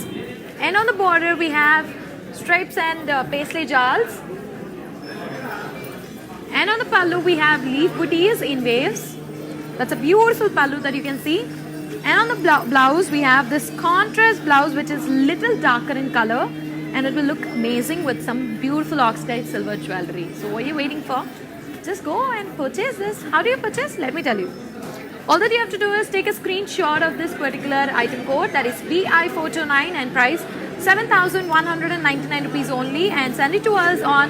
and on the border we have stripes and paisley jals, and on the pallu we have leaf booties in waves. That's a beautiful pallu that you can see. And on the blouse we have this contrast blouse, which is little darker in color, and it will look amazing with some beautiful oxide silver jewelry. So what are you waiting for? just go and purchase this. How do you purchase? Let me tell you. All that you have to do is take a screenshot of this particular item code, that is BI429, and price 7,199 rupees only, and send it to us on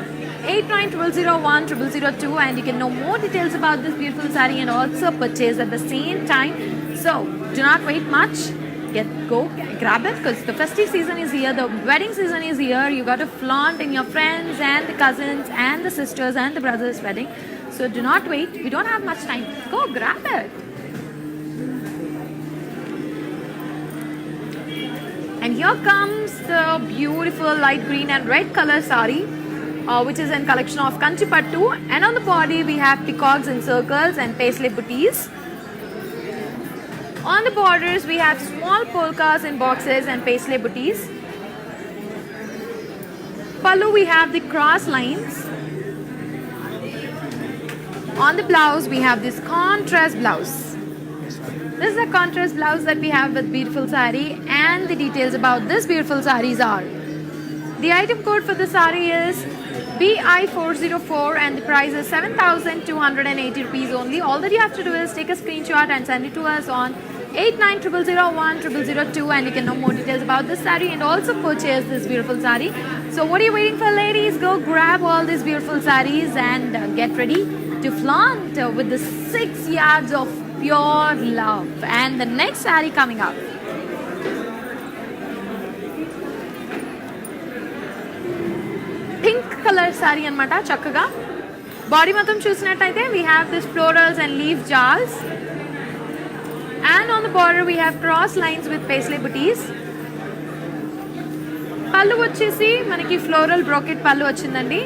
8900010002, and you can know more details about this beautiful saree and also purchase at the same time. So do not wait much. Go grab it, because the festive season is here, the wedding season is here. You got to flaunt in your friends and the cousins and the sisters and the brothers' wedding. So do not wait. We don't have much time. Go grab it. And here comes the beautiful light green and red color saree, which is in collection of Kanchipattu. And on the body we have peacocks in circles and paisley booties. On the borders we have small polkas in boxes and paisley booties. Pallu we have the cross lines. On the blouse we have this contrast blouse. This is a contrast blouse that we have with beautiful saree, and the details about this beautiful sarees are: the item code for the saree is BI404, and the price is 7,280 rupees only. All that you have to do is take a screenshot and send it to us on 8900010002, and you can know more details about this saree and also purchase this beautiful saree. So what are you waiting for, ladies? Go grab all these beautiful sarees and get ready to flaunt with the 6 yards of pure love. And the next saree coming up, pink colour sari అనమాట. చక్కగా బాడీ మొత్తం చూసినట్టయితే we have this florals and leaf jars, and on the border we have cross lines with paisley booties. పళ్ళు వచ్చేసి మనకి ఫ్లోరల్ బ్రోకెట్ పళ్ళు వచ్చిందండి.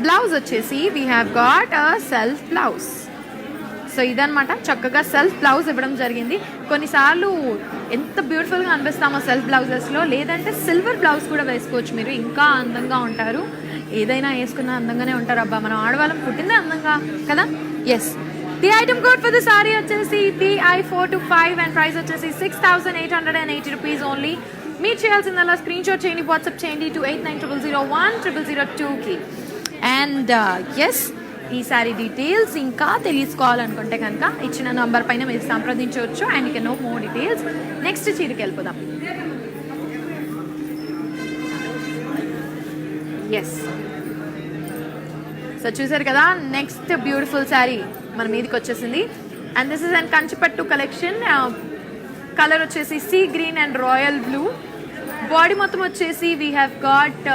బ్లౌజ్ వచ్చేసి we have got a self blouse. So ఇదనమాట, చక్కగా సెల్ఫ్ బ్లౌజ్ ఇవ్వడం జరిగింది. కొన్నిసార్లు ఎంత బ్యూటిఫుల్గా అనిపిస్తామో సెల్ఫ్ బ్లౌజెస్లో, లేదంటే సిల్వర్ బ్లౌజ్ కూడా వేసుకోవచ్చు మీరు, ఇంకా అందంగా ఉంటారు. ఏదైనా వేసుకున్నా అందంగానే ఉంటారు. అబ్బా, మనం ఆడవాళ్ళం పుట్టిందే అందంగా కదా. Yes, the item code for the sari వచ్చేసి BI425, అండ్ ప్రైస్ వచ్చేసి 6,880 రూపీస్ ఓన్లీ. మీరు చేయాల్సిందల్లా స్క్రీన్ షాట్ చేయండి, వాట్సాప్ చేయండి to 8900010002కి. అండ్ ఎస్, ఈ సారీ డీటెయిల్స్ ఇంకా తెలుసుకోవాలనుకుంటే కనుక ఇచ్చిన నంబర్ పైన మీరు సంప్రదించవచ్చు, and you can know more details. Next చీరకి వెళ్ళిపోదాం. ఎస్, సో చూసారు కదా, నెక్స్ట్ బ్యూటిఫుల్ శారీ మన మీదకి వచ్చేసింది. And this is and Kanchipattu collection. Colour వచ్చేసి sea green and royal blue. Body మొత్తం వచ్చేసి we have got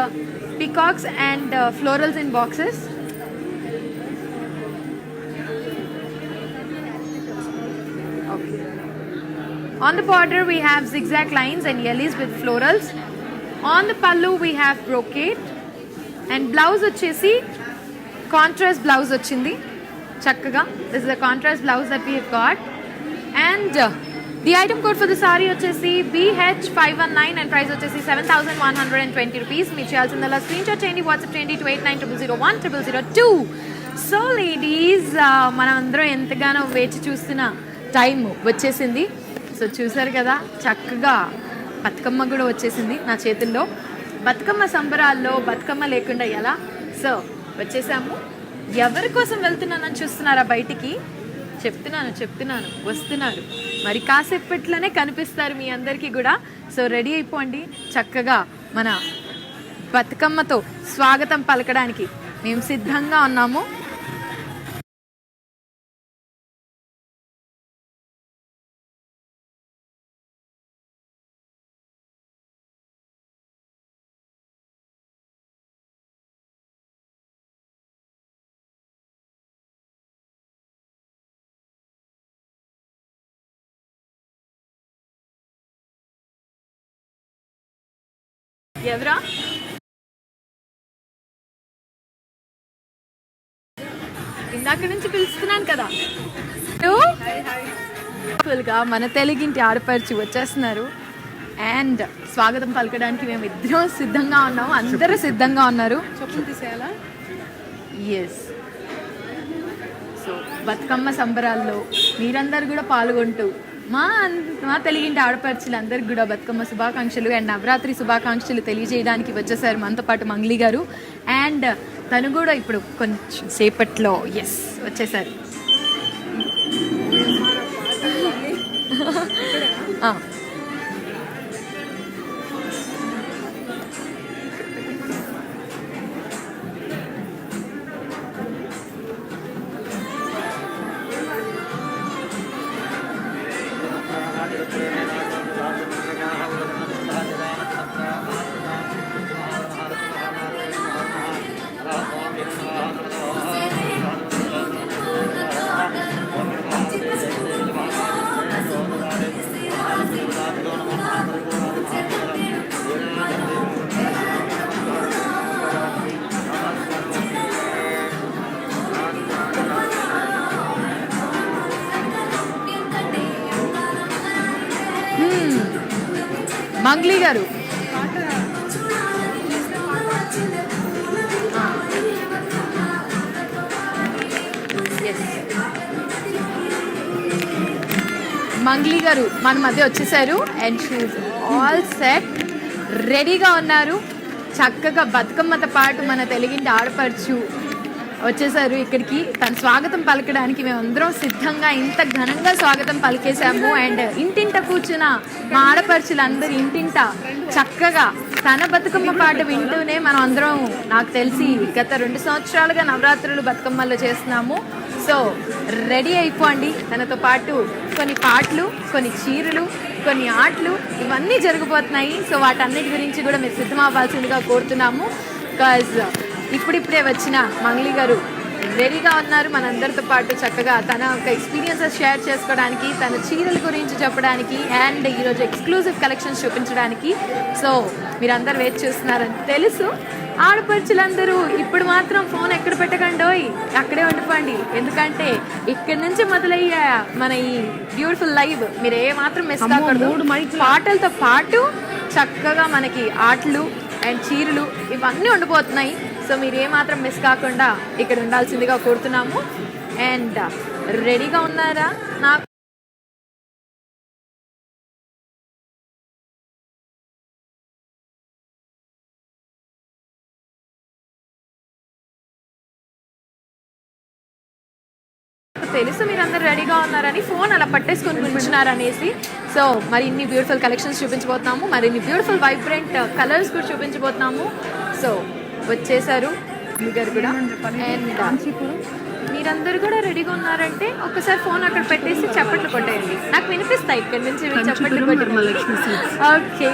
peacocks and florals in boxes. On the border we have zigzag lines and yellows with florals. On the pallu we have brocade, and blouse వచ్చేసి contrast blouse వచ్చింది చక్కగా. This is a contrast blouse that we have got, and the item code for the saree వచ్చేసి BH519, and price వచ్చేసి 7,120 rupees. మీరు చేయాల్సిందల్లా స్క్రీన్ షాట్ చేయండి, వాట్సాప్ చేయండి to 8900010002. సో లేడీస్, మనం అందరం ఎంతగానో వేచి చూస్తున్న టైం వచ్చేసింది. సో చూసారు కదా, చక్కగా బతుకమ్మ కూడా వచ్చేసింది నా చేతుల్లో. బతుకమ్మ సంబరాల్లో బతుకమ్మ లేకుండా ఎలా? సో వచ్చేసాము. ఎవరి కోసం వెళ్తున్నానని చూస్తున్నారా బయటికి? చెప్తున్నాను వస్తున్నారు. మరి కాసేపట్లోనే కనిపిస్తారు మీ అందరికీ కూడా. సో రెడీ అయిపోండి, చక్కగా మన బతుకమ్మతో స్వాగతం పలకడానికి మేము సిద్ధంగా ఉన్నాము. ఎవరా? ఇందాక నుంచి పిలుస్తున్నాను కదా. ఫుల్గా మన తెలుగింటి ఆడపరిచి వచ్చేస్తున్నారు, అండ్ స్వాగతం పలకడానికి మేము ఇద్దరం సిద్ధంగా ఉన్నాము. అందరూ సిద్ధంగా ఉన్నారు. చెప్పులు తీసేయాలా? ఎస్. సో బతుకమ్మ సంబరాల్లో మీరందరూ కూడా పాల్గొంటూ మా తెలుగింటి ఆడపడుచులు అందరికి కూడా బతుకమ్మ శుభాకాంక్షలు అండ్ నవరాత్రి శుభాకాంక్షలు తెలియజేయడానికి వచ్చేసారు మనతో పాటు మంగ్లీ గారు. అండ్ తను కూడా ఇప్పుడు కొంచెం సేపట్లో వచ్చేసారు. మంగ్లీ గారు మంగ్లీ గారు మన మధ్య వచ్చేసారు అండ్ షీఈస్ ఆల్ సెట్, రెడీగా ఉన్నారు. చక్కగా బతుకమ్మతో పాటు మన తెలుగింటి ఆడపడుచు వచ్చేసారు ఇక్కడికి. తన స్వాగతం పలకడానికి మేమందరం సిద్ధంగా ఇంత ఘనంగా స్వాగతం పలికేశాము. అండ్ ఇంటింట కూర్చున్న మా ఆడపడుచులందరూ ఇంటింట చక్కగా తన బతుకమ్మ పాట వింటూనే మనం అందరం నాకు తెలిసి గత 2 సంవత్సరాలుగా నవరాత్రులు బతుకమ్మల్లో చేస్తున్నాము. సో రెడీ అయిపోండి. తనతో పాటు కొన్ని పాటలు, కొన్ని చీరలు, కొన్ని ఆటలు ఇవన్నీ జరగబోతున్నాయి. సో వాటన్నిటి గురించి కూడా మీరు సిద్ధమవ్వాల్సిందిగా కోరుతున్నాము. బికాజ్ ఇప్పుడిప్పుడే వచ్చిన మంగ్లీ గారు రెడీగా ఉన్నారు మనందరితో పాటు చక్కగా తన ఒక ఎక్స్పీరియన్సెస్ షేర్ చేసుకోవడానికి, తన చీరల గురించి చెప్పడానికి అండ్ ఈరోజు ఎక్స్క్లూజివ్ కలెక్షన్స్ చూపించడానికి. సో మీరందరూ వెయిట్ చేస్తున్నారని తెలుసు. ఆడపడుచులందరూ ఇప్పుడు మాత్రం ఫోన్ ఎక్కడ పెట్టకండోయ్, అక్కడే ఉండిపోండి. ఎందుకంటే ఇక్కడి నుంచి మొదలయ్యే మన ఈ బ్యూటిఫుల్ లైవ్ మీరు ఏ మాత్రం మిస్ కాకూడదు. పాటలతో పాటు చక్కగా మనకి ఆటలు అండ్ చీరలు ఇవన్నీ ఉండిపోతున్నాయి. సో మీరు ఏమాత్రం మిస్ కాకుండా ఇక్కడ ఉండాల్సిందిగా కోరుతున్నాము. అండ్ రెడీగా ఉన్నారా? నాకు తెలుసు మీరందరూ రెడీగా ఉన్నారని, ఫోన్ అలా పట్టేసుకొని కూర్చున్నారనేసి. సో మరి ఇన్ని బ్యూటిఫుల్ కలెక్షన్స్ చూపించబోతున్నాము, మరి ఇన్ని బ్యూటిఫుల్ వైబ్రెంట్ కలర్స్ కూడా చూపించబోతున్నాము. సో వచ్చేసారు గారు కూడా. అండ్ మీరందరూ కూడా రెడీగా ఉన్నారంటే ఒక్కసారి ఫోన్ అక్కడ పెట్టేసి చప్పట్లు కొట్టేయండి, నాకు వినిపిస్తాయి ఇక్కడ నుంచి చప్పట్లు కొట్టి. ఓకే,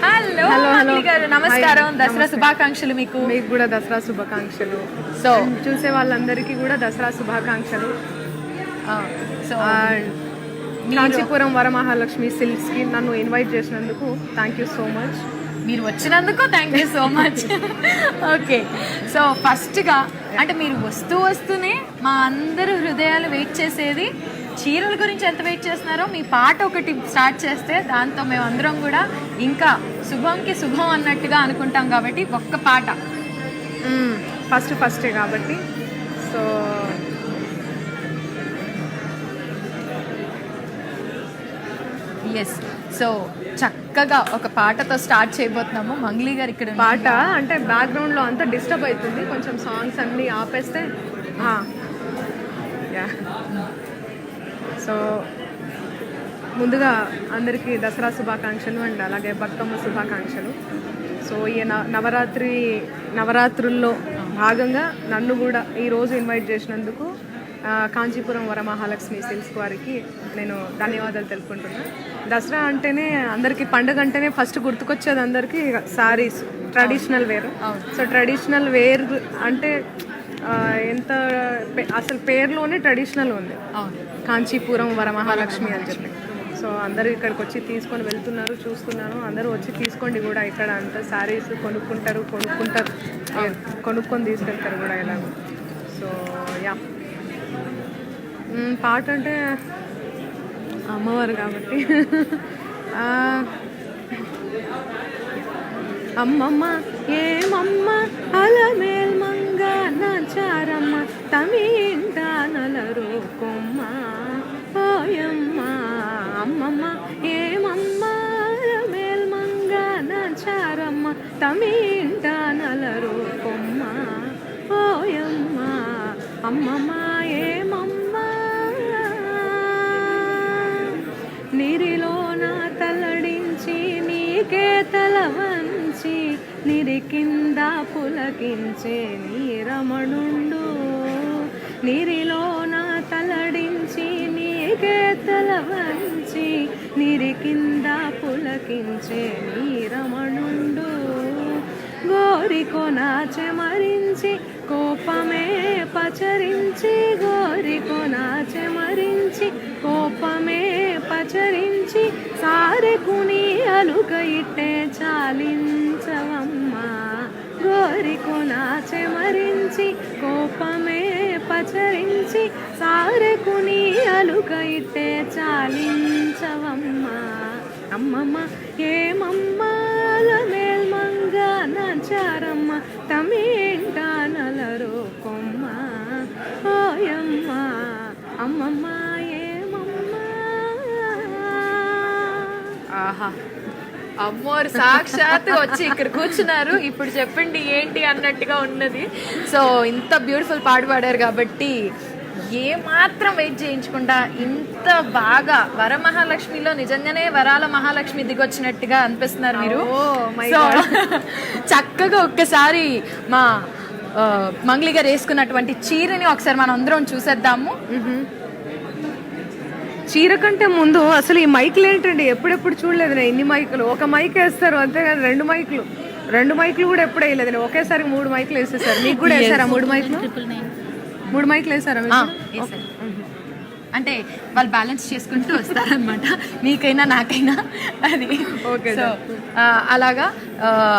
హలో హలో గారు, నమస్కారం. దసరా శుభాకాంక్షలు. మీకు కూడా దసరా శుభాకాంక్షలు. సో చూసే వాళ్ళందరికీ కూడా దసరా శుభాకాంక్షలు. సో కాంచీపురం వరమహాలక్ష్మి సిల్క్స్కి నన్ను ఇన్వైట్ చేసినందుకు థ్యాంక్ యూ సో మచ్. మీరు వచ్చినందుకు thank you so much. Okay, so ఫస్ట్గా అంటే మీరు వస్తూనే మా అందరూ హృదయాలు వెయిట్ చేసేది చీరల గురించి ఎంత వెయిట్ చేస్తున్నారో మీ పాట ఒకటి స్టార్ట్ చేస్తే దాంతో మేమందరం కూడా ఇంకా శుభంకి శుభం అన్నట్టుగా అనుకుంటాం. కాబట్టి ఒక్క పాట ఫస్టే కాబట్టి. సో ఎస్, సో చక్కగా ఒక పాటతో స్టార్ట్ చేయబోతున్నాము. మంగ్లీ గారు ఇక్కడ పాట అంటే బ్యాక్గ్రౌండ్లో అంతా డిస్టర్బ్ అవుతుంది, కొంచెం సాంగ్స్ అన్నీ ఆపేస్తే. సో ముందుగా అందరికీ దసరా శుభాకాంక్షలు అండ్ అలాగే బతుకమ్మ శుభాకాంక్షలు. సో ఈ నవరాత్రుల్లో భాగంగా నన్ను కూడా ఈరోజు ఇన్వైట్ చేసినందుకు కాంచీపురం వరమహాలక్ష్మి సిల్క్స్ వారికి నేను ధన్యవాదాలు తెలుపుకుంటున్నాను. దసరా అంటేనే అందరికీ, పండుగ అంటేనే ఫస్ట్ గుర్తుకొచ్చేది అందరికీ saris, traditional wear. So traditional wear అంటే ఎంత అసలు పేరులోనే ట్రెడిషనల్ ఉంది, కాంచీపురం వరమహాలక్ష్మి అని చెప్పి. సో అందరూ ఇక్కడికి వచ్చి తీసుకొని వెళ్తున్నారు, చూస్తున్నాను. అందరూ వచ్చి తీసుకోండి కూడా. ఇక్కడ అంతా శారీస్ కొనుక్కొని తీసుకెళ్తారు కూడా ఎలాగో. సో యా, పాట అంటే అమ్మవారు కాబట్టి అమ్మమ్మ ఏమమ్మ అలమేల్ మంగ నాచారమ్మ తమింట నలరు కొమ్మ అమ్మమ్మ ఏమమ్మ మేల్మంగ నాచారమ్మ తమింట నలరు కొమ్మ ఓయమ్మ అమ్మమ్మ ఏమమ్మ నిరిలోన తలడించి నీకే తల వంచి నిరి కింద పులకించే నీరమణుండు నిరిలోన తలడించి నీకే తల వంచి నిరి కింద పులకించే నీరమణుండు గోరికొన చెమరించి కోపమే పచరించి గోరికొన చెమరించి కోపమే పచరించి సారెకుని అలుక ఇట్టే చాలించవమ్మ గోరికొన చెమరించి కోపమే పచరించి సారెకుని అలుక ఇట్టే చాలించవమ్మ అమ్మమ్మ ఏమమ్మ మేల్మంగ నాచారమ్మ తమింట నలరు కొమ్మ ఓయమ్మ అమ్మమ్మ ఏమమ్మ. ఆహా, అమ్మోరు సాక్షాత్ వచ్చి ఇక్కడ కూర్చున్నారు. ఇప్పుడు చెప్పండి ఏంటి అన్నట్టుగా ఉన్నది. సో ఇంత బ్యూటిఫుల్ పాట పాడారు కాబట్టి ఏ మాత్రం వెయిట్ చేయించకుండా ఇంత బాగా వరమహాలక్ష్మిలో నిజంగానే వరాల మహాలక్ష్మి దిగొచ్చినట్టుగా అనిపిస్తున్నారు మీరు. సో చక్కగా ఒక్కసారి మా మంగ్లీ గారు వేసుకున్నటువంటి చీరని ఒకసారి మనం అందరం చూసేద్దాము. చీర కంటే ముందు అసలు ఈ మైకులు ఏంటండి, ఎప్పుడెప్పుడు చూడలేదు నేను ఇన్ని మైకులు. ఒక మైక్ వేస్తారు అంతేగాని రెండు మైకులు కూడా ఎప్పుడు వేయలేదు. ఒకేసారి 3 మైకులు వేసేసారు. మీకు కూడా వేసారా 3 మైకులు? 3 మైకులు వేసారా? అంటే వాళ్ళు బ్యాలెన్స్ చేసుకుంటూ వస్తారనమాట, మీకైనా నాకైనా. అది ఓకే. సో అలాగా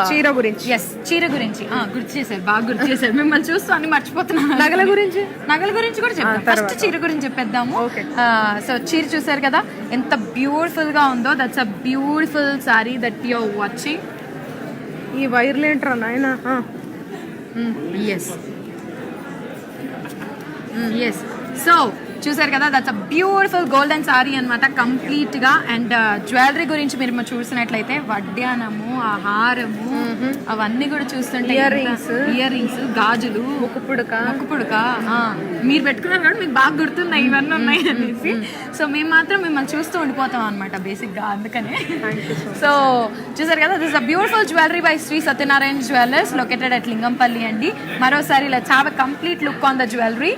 చీర గురించి, ఎస్ చీర గురించి గుర్తు చేశారు, బాగా గుర్తు చేశారు. మిమ్మల్ని చూస్తూ అన్ని మర్చిపోతున్నాను. నగల గురించి కూడా చెప్పాను. ఫస్ట్ చీర గురించి చెప్పేద్దాము. సో చీర చూసారు కదా ఎంత బ్యూటిఫుల్ గా ఉందో. That's a beautiful sari that you are watching. ఈ వైర్లు ఏంట్రా నాయన. ఎస్ సో చూసారు కదా, that's a beautiful golden sari అనమాట కంప్లీట్ గా. అండ్ జ్యువెలరీ గురించి మీరు చూసినట్లయితే వడ్డానము, ఆ హారము, అవన్నీ కూడా చూస్తుంటే ఇయర్ రింగ్స్, గాజులు, ముక్కు పుడక మీరు పెట్టుకున్నారు కాబట్టి మీకు బాగా గుర్తున్నాయి ఇవన్నీ ఉన్నాయి అనేసి. సో మేము మాత్రం మిమ్మల్ని చూస్తూ ఉండిపోతాం అనమాట బేసిక్ గా, అందుకనే. సో చూసారు కదా, this a beautiful jewellery by Shri Satyanarayana jewellers located at Lingampalli అండి. మరోసారి ఇలా చాలా complete look on the jewellery.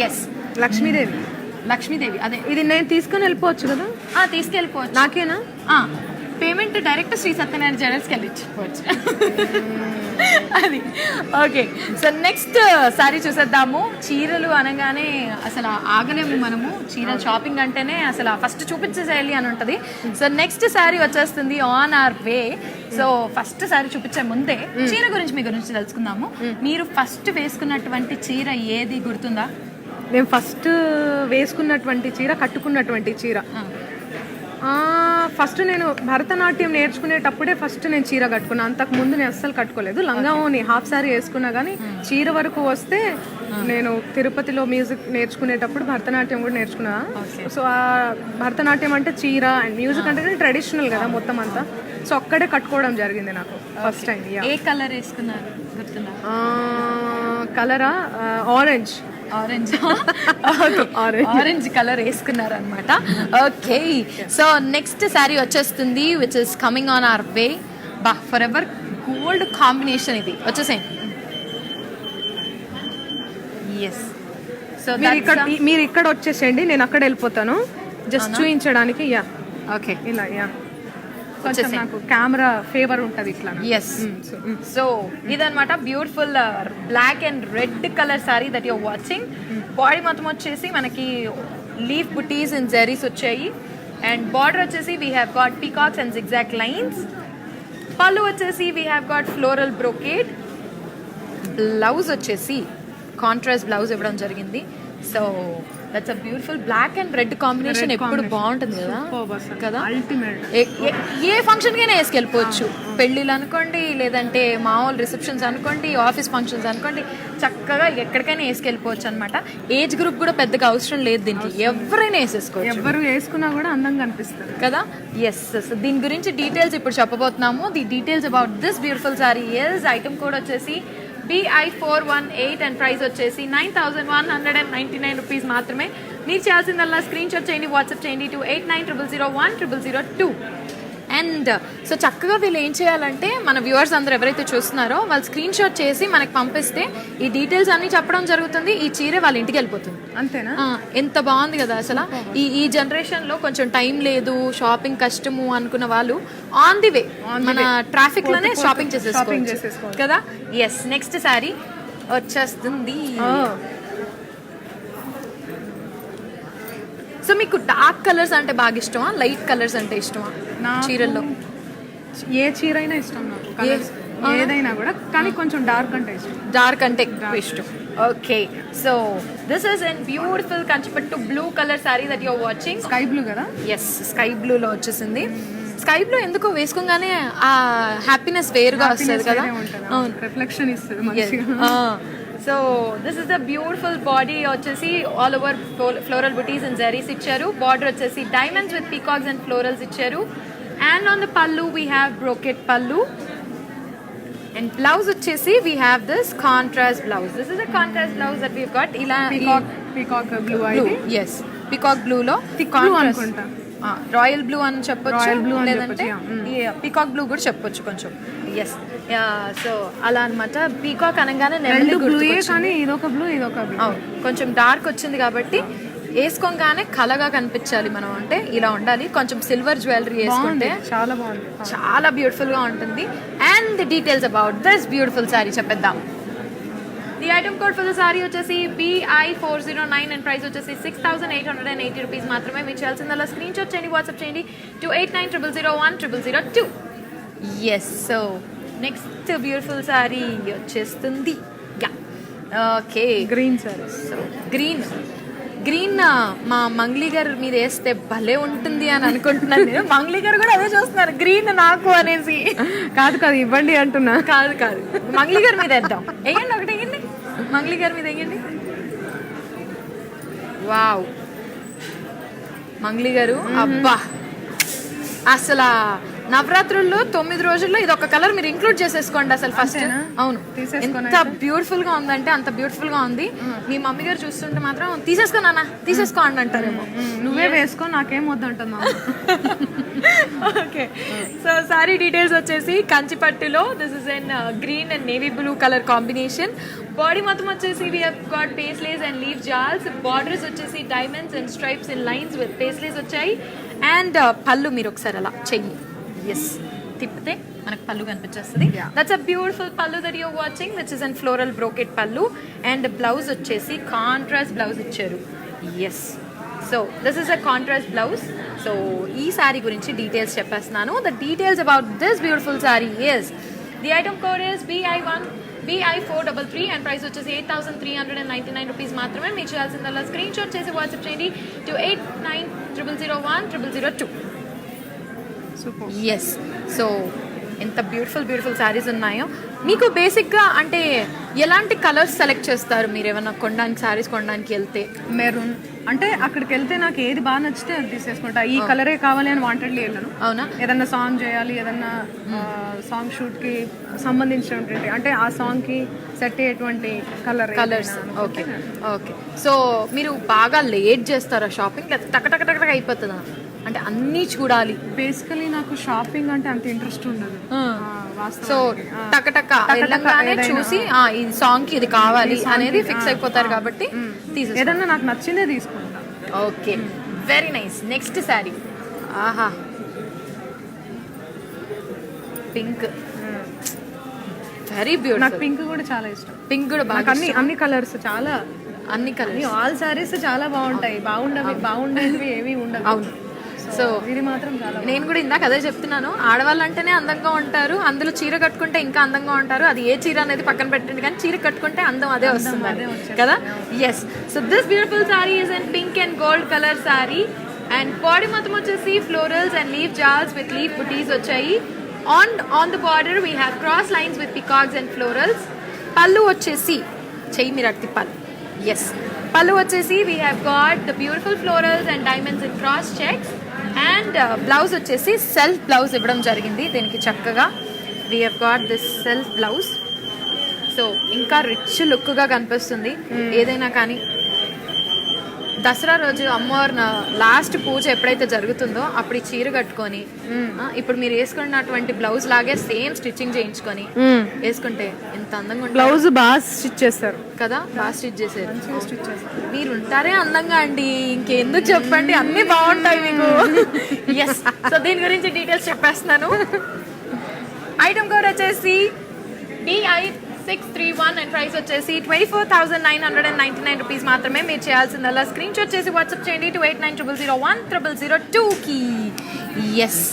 Yes Lakshmidevi అదే. ఇది నేను తీసుకుని వెళ్ళిపోవచ్చు కదా? తీసుకెళ్ళిపోవచ్చు. నాకేనా? పేమెంట్ డైరెక్ట్ శ్రీ సత్యనారాయణ జ్యువెలర్స్కి వెళ్ళిపోవచ్చు. అది ఓకే. సో నెక్స్ట్ సారీ చూసేద్దాము. చీరలు అనగానే అసలు ఆగలేము మనము. చీరల షాపింగ్ అంటేనే అసలు ఫస్ట్ చూపించేసేయాలి అని ఉంటుంది. సో నెక్స్ట్ సారీ వచ్చేస్తుంది on our way. So first sorry చూపించే ముందే చీర గురించి మీ గురించి తెలుసుకుందాము. మీరు ఫస్ట్ వేసుకున్నటువంటి చీర ఏది గుర్తుందా? నేను ఫస్ట్ వేసుకున్నటువంటి చీర, కట్టుకున్నటువంటి చీర, ఫస్ట్ నేను భరతనాట్యం నేర్చుకునేటప్పుడే ఫస్ట్ నేను చీర కట్టుకున్నా. అంతకు ముందు నేను అస్సలు కట్టుకోలేదు. లంగావోని హాఫ్ సారీ వేసుకున్నా, కానీ చీర వరకు వస్తే నేను తిరుపతిలో మ్యూజిక్ నేర్చుకునేటప్పుడు భరతనాట్యం కూడా నేర్చుకున్నా. సో ఆ భరతనాట్యం అంటే చీర అండ్ మ్యూజిక్ అంటే ట్రెడిషనల్ కదా మొత్తం అంతా. సో అక్కడే కట్టుకోవడం జరిగింది నాకు ఫస్ట్ టైం. ఏ కలర్ వేసుకున్నారు గుర్తుందా? కలరా? ఆరెంజ్ కలర్ వేసుకున్నారు అనమాట. ఓకే. సో నెక్స్ట్ శారీ వచ్చేస్తుంది which is coming on our way. For ever gold combination ఇది వచ్చేసేయండి. ఎస్. సో మీరు ఇక్కడ వచ్చేసేయండి, నేను అక్కడ వెళ్ళిపోతాను జస్ట్ చూపించడానికి. ఓకే. ఇలా కొంచెం నాకు కెమెరా ఫేవర్ ఉంటుంది ఇట్లా. ఎస్. సో ఇదన్నమాట beautiful black and red colour sari that you're watching. Body మొత్తం వచ్చేసి మనకి లీఫ్ బుటీస్ అండ్ జెరీస్ వచ్చాయి. అండ్ బార్డర్ వచ్చేసి we have got peacocks and zigzag lines. పళ్ళు వచ్చేసి we have got floral brocade. Blouse వచ్చేసి కాంట్రాస్ట్ బ్లౌజ్ ఇవ్వడం జరిగింది. So that's a beautiful black and red combination ఎప్పుడు బాగుంటుంది కదా కదా అల్టిమేట్. ఏ ఫంక్షన్ కైనా వేసుకెళ్ళిపోవచ్చు. పెళ్ళిళ్ళు అనుకోండి, లేదంటే మామూలు రిసెప్షన్స్ అనుకోండి, ఆఫీస్ ఫంక్షన్స్ అనుకోండి, చక్కగా ఎక్కడికైనా వేసుకెళ్ళిపోవచ్చు అనమాట. ఏజ్ గ్రూప్ కూడా పెద్దగా అవసరం లేదు దీనికి, ఎవరైనా వేసేసుకోవచ్చు. ఎవరు వేసుకున్నా కూడా అందంగా అనిపిస్తారు కదా. ఎస్, దీని గురించి డీటెయిల్స్ ఇప్పుడు చెప్పబోతున్నాము. The details about this beautiful sari is, item code వచ్చేసి BI418 అండ్ ప్రైస్ వచ్చేసి 9199 రూపీస్ మాత్రమే. మీరు చేయాల్సిందల్లా స్క్రీన్ షాట్ చేయండి, వాట్సాప్ చేయండి టు 8900010002. అండ్ సో చక్కగా వీళ్ళు ఏం చేయాలంటే, మన వ్యూవర్స్ అందరూ ఎవరైతే చూస్తున్నారో వాళ్ళు స్క్రీన్ షాట్ చేసి మనకి పంపిస్తే ఈ డీటెయిల్స్ అన్ని చెప్పడం జరుగుతుంది. ఈ చీర వాళ్ళ ఇంటికి వెళ్ళిపోతుంది. అంతేనా? ఎంత బాగుంది కదా అసలు. ఈ జనరేషన్లో కొంచెం టైం లేదు, షాపింగ్ కష్టము అనుకున్న వాళ్ళు ఆన్ ది వే మన ట్రాఫిక్ లోనే షాపింగ్ చేసేసుకోవచ్చు కదా. ఎస్, నెక్స్ట్ శారీ వచ్చేస్తుంది. సో మీకు డార్క్ కలర్స్ అంటే బాగా ఇష్టమా, లైట్ కలర్స్ అంటే ఇష్టమా చీరల్లో? ఏ చీర అయినా ఇష్టం నాకు, కలర్స్ ఏదైనా కూడా, కానీ కొంచెం డార్క్ అంటే ఇష్టం. డార్క్ అంటే ఎక్కువ ఇష్టం. Okay, so this is an beautiful Kanchipattu blue colour sari that your watching. Sky blue కదా? ఎస్, స్కై బ్లూలో వచ్చేసింది. స్కై బ్లూ ఎందుకో వేసుకోగానే ఆ హ్యాపీనెస్ వేరుగా వస్తుంది కదా. అవును, రిఫ్లెక్షన్ ఇస్తుంది మంచిగా. So this is the beautiful body వచ్చేసి ఆల్ ఓవర్ ఫ్లోరల్ బుటీస్ అండ్ జరీస్ ఇచ్చారు. బార్డర్ వచ్చేసి diamonds with peacocks and florals ఇచ్చారు. అండ్ ఆన్ ద పల్లు వీ హ్యావ్ బ్రోకెట్ పల్లు. అండ్ బ్లౌజ్ వచ్చేసి we have this contrast blouse. This is a contrast blouse that we got. ఇలా పీకాక్ బ్లూ. ఎస్, పీకాక్ బ్లూలో అనుకుంటా, రాయల్ బ్లూ అని చెప్పొచ్చు, లేదంటే పీకాక్ బ్లూ కూడా చెప్పొచ్చు కొంచెం. ఎస్, సో అలా అనమాట. పీకాక్ అనగానే ఇదొక బ్లూ, ఇదొక బ్లూ. కొంచెం డార్క్ వచ్చింది కాబట్టి వేసుకోగానే కలగా కనిపించాలి మనం, అంటే ఇలా ఉండాలి. కొంచెం సిల్వర్ జ్యువెలరీ వేసుకుంటే చాలా బాగుంది, చాలా బ్యూటిఫుల్ గా ఉంటుంది. And the details about this beautiful sari చెప్పేద్దాం. The item code for the sari వచ్చేసి BI409 అండ్ ప్రైస్ వచ్చేసి 6880 రూపీస్ మాత్రమే. మీరు చేయాల్సిందల్లా స్క్రీన్ షాట్ చేయండి, వాట్సాప్ చేయండి to 8900010002. Yes, so next beautiful sari వచ్చేస్తుంది. Okay, green sari. So green మా మంగ్లీ గారు మీద వేస్తే భలే ఉంటుంది అని అనుకుంటున్నాను నేను. మంగ్లీ గారు కూడా అదే చూస్తున్నారు, గ్రీన్ నాకు అనేసి. కాదు ఇవ్వండి అంటున్నా. కాదు, మంగ్లీ గారి మీద వేద్దాం. వేయండి, ఒకటి వేయండి, మంగ్లీ గారి మీద వేయండి. వావ్, మంగ్లీ గారు, అబ్బా అసలు నవరాత్రుల్లో 9 రోజుల్లో ఇది ఒక కలర్ మీరు ఇంక్లూడ్ చేసేసుకోండి అసలు ఫస్ట్. అవును, ఎంత బ్యూటిఫుల్ గా ఉందంటే అంత బ్యూటిఫుల్ గా ఉంది. మీ మమ్మీ గారు చూస్తుంటే మాత్రం తీసేసుకో నాన్న, తీసేసుకో అని అంటారేమో. నువ్వే వేసుకో, నాకేం వద్దంటున్నా. ఓకే, సో సారీ డీటెయిల్స్ వచ్చేసి కంచిపట్టులో this is an green and navy blue colour combination. Body మొత్తం వచ్చేసి we have got paisleys and leaf జాల్స్. బార్డర్స్ వచ్చేసి diamonds and stripes and lines with paisleys వచ్చాయి. అండ్ పళ్ళు మీరు ఒకసారి అలా చెయ్యి, ఎస్ తిప్పితే మనకు పళ్ళు కనిపించేస్తుంది. That's a beautiful pallu that you're watching, which is and floral brocade pallu. And blouse వచ్చేసి కాంట్రాస్ట్ బ్లౌజ్ ఇచ్చారు. Yes, so this is a contrast blouse. So ఈ సారీ గురించి డీటెయిల్స్ చెప్పేస్తున్నాను. The details about this beautiful sari is, the item code is BI433 and price వచ్చేసి 8399 రూపీస్ మాత్రమే. మీకు చేయాల్సిందల్లా స్క్రీన్ షాట్ చేసి వాట్సాప్ చేయండి టు 8900010002. ఎస్, సో ఎంత బ్యూటిఫుల్ శారీస్ ఉన్నాయో. మీకు బేసిక్గా అంటే ఎలాంటి కలర్స్ సెలెక్ట్ చేస్తారు మీరు ఏమైనా కొనడానికి, శారీస్ కొనడానికి వెళ్తే? మెరూన్ అంటే అక్కడికి వెళ్తే నాకు ఏది బాగా నచ్చితే అది తీసేసుకుంటా. ఈ కలరే కావాలి అని వాంటెడ్లీ వెళ్ళను. అవునా? ఏదన్నా సాంగ్ చేయాలి, ఏదన్నా సాంగ్ షూట్కి సంబంధించినటువంటి, అంటే ఆ సాంగ్కి సెట్ అయ్యేటువంటి కలర్స్. ఓకే, సో మీరు బాగా లేట్ చేస్తారా షాపింగ్, లేదా టక్ అయిపోతుందా? అంటే అన్నీ చూడాలి. బేసికలీ నాకు షాపింగ్ అంటే అంత ఇంట్రెస్ట్ ఉండదు. సో టక వెళ్ళగానే చూసి ఈ సాంగ్ కి ఇది కావాలి అనేది ఫిక్స్ అయిపోతారు కాబట్టి ఏదన్నా నాకు నచ్చిందే తీసుకుంటా. Okay, very nice. Next sari, ఆహా పింక్, వెరీ బ్యూటిఫుల్. నాకు పింక్ కూడా చాలా ఇష్టం. పింక్ కూడా బాగా, అన్ని కలర్స్ చాలా, అన్ని కలర్స్, ఆల్ సారీస్ చాలా బాగుంటాయి. బాగుండేవి ఏవి ఉండవు. అవును. సో ఇది మాత్రం చాలా నేను కూడా ఇందాక అదే చెప్తున్నాను, ఆడవాళ్ళు అంటేనే అందంగా ఉంటారు, అందులో చీర కట్టుకుంటే ఇంకా అందంగా ఉంటారు. అది ఏ చీర అనేది పక్కన పెట్టండి, కానీ చీర కట్టుకుంటే అందం అదే వస్తుంది కదా. Yes, so this beautiful sari is in pink and gold colour sari. And body మొత్తం వచ్చేసి ఫ్లోరల్స్ అండ్ లీఫ్ జాల్స్ విత్ లీఫ్ బుటీస్ వచ్చాయి. On the border we have cross lines with peacocks and florals. పళ్ళు వచ్చేసి చెయ్యి మీరు అట్టి పళ్ళు. ఎస్, పళ్ళు వచ్చేసి we have got the beautiful florals and diamonds in cross checks. And blouse వచ్చేసి సెల్ఫ్ బ్లౌజ్ ఇవ్వడం జరిగింది దీనికి చక్కగా. We have got this self blouse. So ఇంకా రిచ్ లుక్గా కనిపిస్తుంది ఏదైనా కానీ. దసరా రోజు అమ్మవారి లాస్ట్ పూజ ఎప్పుడైతే జరుగుతుందో అప్పుడు ఈ చీర కట్టుకొని ఇప్పుడు మీరు వేసుకున్నటువంటి బ్లౌజ్ లాగే సేమ్ స్టిచ్చింగ్ చేయించుకొని వేసుకుంటే ఎంత అందంగా ఉంటుంది. బ్లౌజ్ బాగా స్టిచ్ చేస్తారు కదా, బాగా స్టిచ్ చేశారు. మీరు ఉంటారే అందంగా అండి, ఇంకెందుకు చెప్పండి, అన్ని బాగుంటాయి మీకు. ఎస్, సో దీని గురించి డీటెయిల్స్ చెప్పేస్తున్నాను. ఐటమ్ కోడ్ వచ్చేసి DI631 అండ్ ప్రైస్ వచ్చేసి 24,999 రూపీస్ మాత్రమే. మీరు చేయాల్సిందల్లా స్క్రీన్ షాట్ చేసి వాట్సాప్ చేయండి 2890010002కి. ఎస్,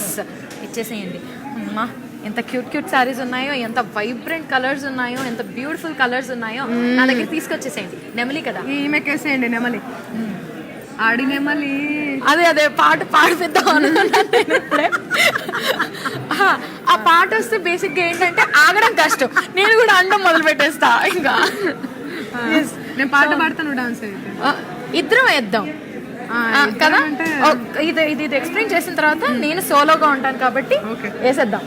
ఇచ్చేసేయండి. అమ్మా ఎంత క్యూట్ సారీస్ ఉన్నాయో, ఎంత వైబ్రెంట్ కలర్స్ ఉన్నాయో, ఎంత బ్యూటిఫుల్ కలర్స్ ఉన్నాయో నా దగ్గర తీసుకొచ్చేసేయండి. నెమలి కదా, ఈమెకేసేయండి నెమలి. ఆడి నెమలి అదే పాడిపిద్దాం అనుకున్నాను ఇప్పుడే. ఆ పాట వస్తే బేసిక్గా ఏంటంటే ఆగడం కష్టం, నేను కూడా అండం మొదలు పెట్టేస్తా. ఇంకా నేను పాట పాడతాను, డాన్స్ ఇద్దరం వేద్దాం కదా. ఇది ఎక్స్ప్లెయిన్ చేసిన తర్వాత నేను సోలోగా ఉంటాను కాబట్టి వేసేద్దాం.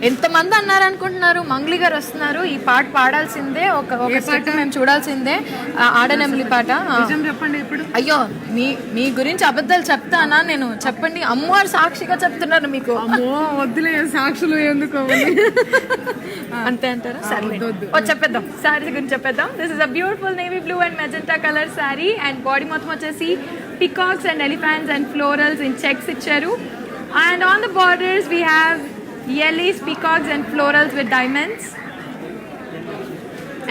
ఎంతమంది అన్నారు అనుకుంటున్నారు, మంగ్లీ గారు వస్తున్నారు, ఈ పాట పాడాల్సిందే, ఒక స్టెప్ మేము చూడాల్సిందే. ఆడనెమలి పాట చెప్పండి ఇప్పుడు. అయ్యో, మీ గురించి అబద్ధాలు చెప్తానా నేను? చెప్పండి, అమ్మవారు సాక్షిగా చెప్తున్నారు మీకు. వద్దులే, సాక్షులు ఎందుకు అంతే అంటారా? సరే చెప్పేద్దాం, శారీ గురించి చెప్పేద్దాం. This is a beautiful navy blue and magenta colour sari. And body మొత్తం వచ్చేసి peacocks and elephants and florals in checks ఇచ్చారు. And on the border we have yellows, peacocks and florals with diamonds.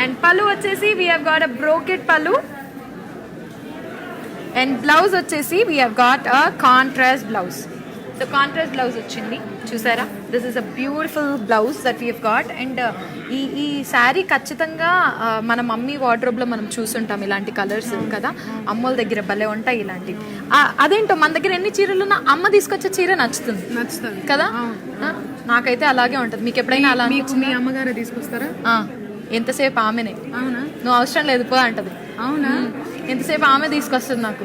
And pallu vachesi we have got a brocade pallu. And blouse vachesi we have got a contrast blouse. So contrast blouse వచ్చింది చూసారా. This is a beautiful blouse that we have got. And ఈ శారీ ఖచ్చితంగా మన మమ్మీ వార్డ్రోబ్లో మనం చూసుంటాం ఇలాంటి కలర్స్ కదా, అమ్మోల దగ్గర భలే ఉంటాయి ఇలాంటివి. అదేంటో మన దగ్గర ఎన్ని చీరలున్నా అమ్మ తీసుకొచ్చే చీర నచ్చుతుంది కదా. నాకైతే అలాగే ఉంటుంది. మీకు ఎప్పుడైనా అలా మీ అమ్మగారే తీసుకొస్తారా? ఎంతసేపు ఆమెనే. అవునా? నువ్వు అవసరం లేదు పో అంటది. అవునా? ఎంతసేపు ఆమె తీసుకొస్తుంది నాకు,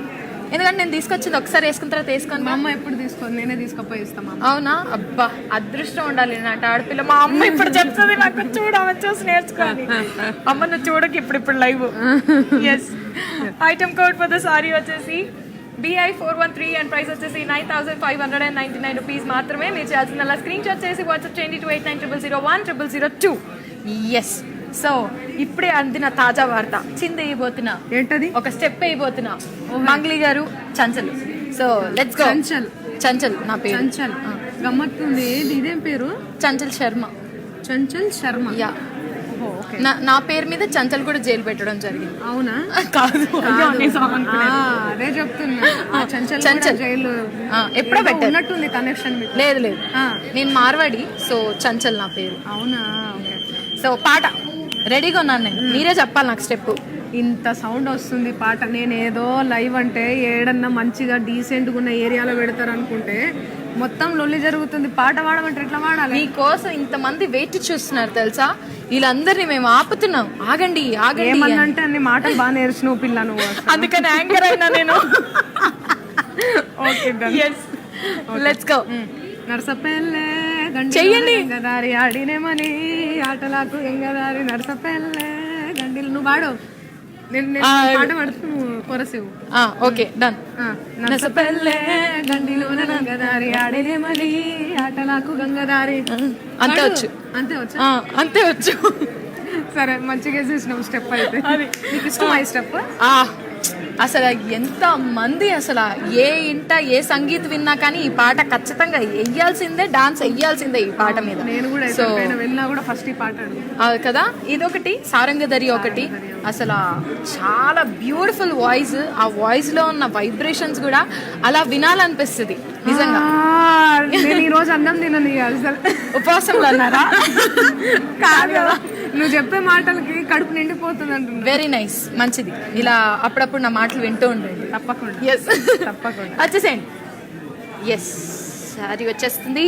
ఎందుకంటే నేను తీసుకొచ్చింది ఒకసారి వేసుకున్న తర్వాత వేసుకొని. మా అమ్మ ఎప్పుడు తీసుకోండి, నేనే తీసుకపోయి ఇస్తాను. అవునా? అబ్బా, అదృష్టం ఉండాలి నాటి ఆడపిల్ల. మా అమ్మ ఇప్పుడు చెప్తుంది నాకు, చూడమని చూసి నేర్చుకోవాలి. అమ్మ నువ్వు చూడకి ఇప్పుడు live. Yes, item code for the sari వచ్చేసి BI413 అండ్ ప్రైస్ వచ్చేసి 9,599 రూపీస్ మాత్రమే. మీరు చేయాల్సిన స్క్రీన్ షాట్ చేసి వాట్సాప్ చేయండి 2890010002. ఎస్, సో ఇప్పుడే అందిన తాజా వార్త, చింది వేయబోతున్నా. ఏంటది? ఒక స్టెప్ వేయబోతున్నా. మంగ్లీ గారు Chanchal. So let's go. Chanchal నా పేరు. చంచల్ గమ్మత్తుంది. ఇదేం పేరు? చంచల్ శర్మ. చంచల్ శర్మ. యా, నా పేరు మీద చంచల్ కూడా జైలు పెట్టడం జరిగింది. అవునా? కాదు, అదే చెప్తున్నా. చంచల్ జైలు ఎప్పుడో పెట్టినట్టుంది కనెక్షన్. లేదు, నేను మార్వాడి. సో చంచల్ నా పేరు. అవునా? సో పాట రెడీగా ఉన్నాను నేను, మీరే చెప్పాలి నాకు స్టెప్. ఇంత సౌండ్ వస్తుంది పాట. నేను ఏదో లైవ్ అంటే ఏడన్నా మంచిగా డీసెంట్గా ఉన్న ఏరియాలో పెడతారు అనుకుంటే మొత్తం లొల్లి జరుగుతుంది. పాట పాడమంటే ఎట్లా పాడాలి? మీకోసం ఇంతమంది వెయిట్ చూస్తున్నారు తెలుసా. వీళ్ళందరినీ మేము ఆపుతున్నాం. ఆగండి ఏమన్నంటే అన్ని మాటలు బాగా నేర్చినావు పిల్ల నువ్వు, అందుకని యాంకర్ అయినా నేను. Let's go. నర్సపెల్లే చెయ్యండి. గంగదారి ఆడినేమని ఆటలాకు గంగదారి నర్సపెల్లే గండిలు. నువ్వు పాడు, పాట పడుతూ నువ్వు కొరసేవు. Okay, done. నర్సపెల్లే గండిలు గంగదారి ఆడినేమని ఆటలాకు గంగదారి. అంతే వచ్చు. అంతే వచ్చు. సరే, మంచిగా చేసినావు స్టెప్. అయితే నీకు ఇష్టమా ఈ స్టెప్? అసలు ఎంత మంది అసలు ఏ ఇంట ఏ సంగీత్ విన్నా కానీ ఈ పాట ఖచ్చితంగా వెయ్యాల్సిందే, డాన్స్ వెయ్యాల్సిందే ఈ పాట మీద. నేను కూడా వెళ్ళినా కూడా ఫస్ట్ ఈ పాట కదా. ఇదొకటి, సారంగధరి ఒకటి. అసలు చాలా బ్యూటిఫుల్ వాయిస్. ఆ వాయిస్ లో ఉన్న వైబ్రేషన్స్ కూడా అలా వినాలనిపిస్తుంది నిజంగా. నేను ఈ రోజు అన్నం తినను అసలు. ఉపవాసంలో అన్నారా? కాదు, నువ్వు చెప్పే మాటలకి కడుపు నిండిపోతుంది అంటున్నా. వెరీ నైస్, మంచిది. ఇలా అప్పుడప్పుడు నా మాటలు వింటూ ఉండండి. తప్పకుండా. ఎస్, తప్పకుండా వచ్చేసేయండి. ఎస్, సారీ వచ్చేస్తుంది.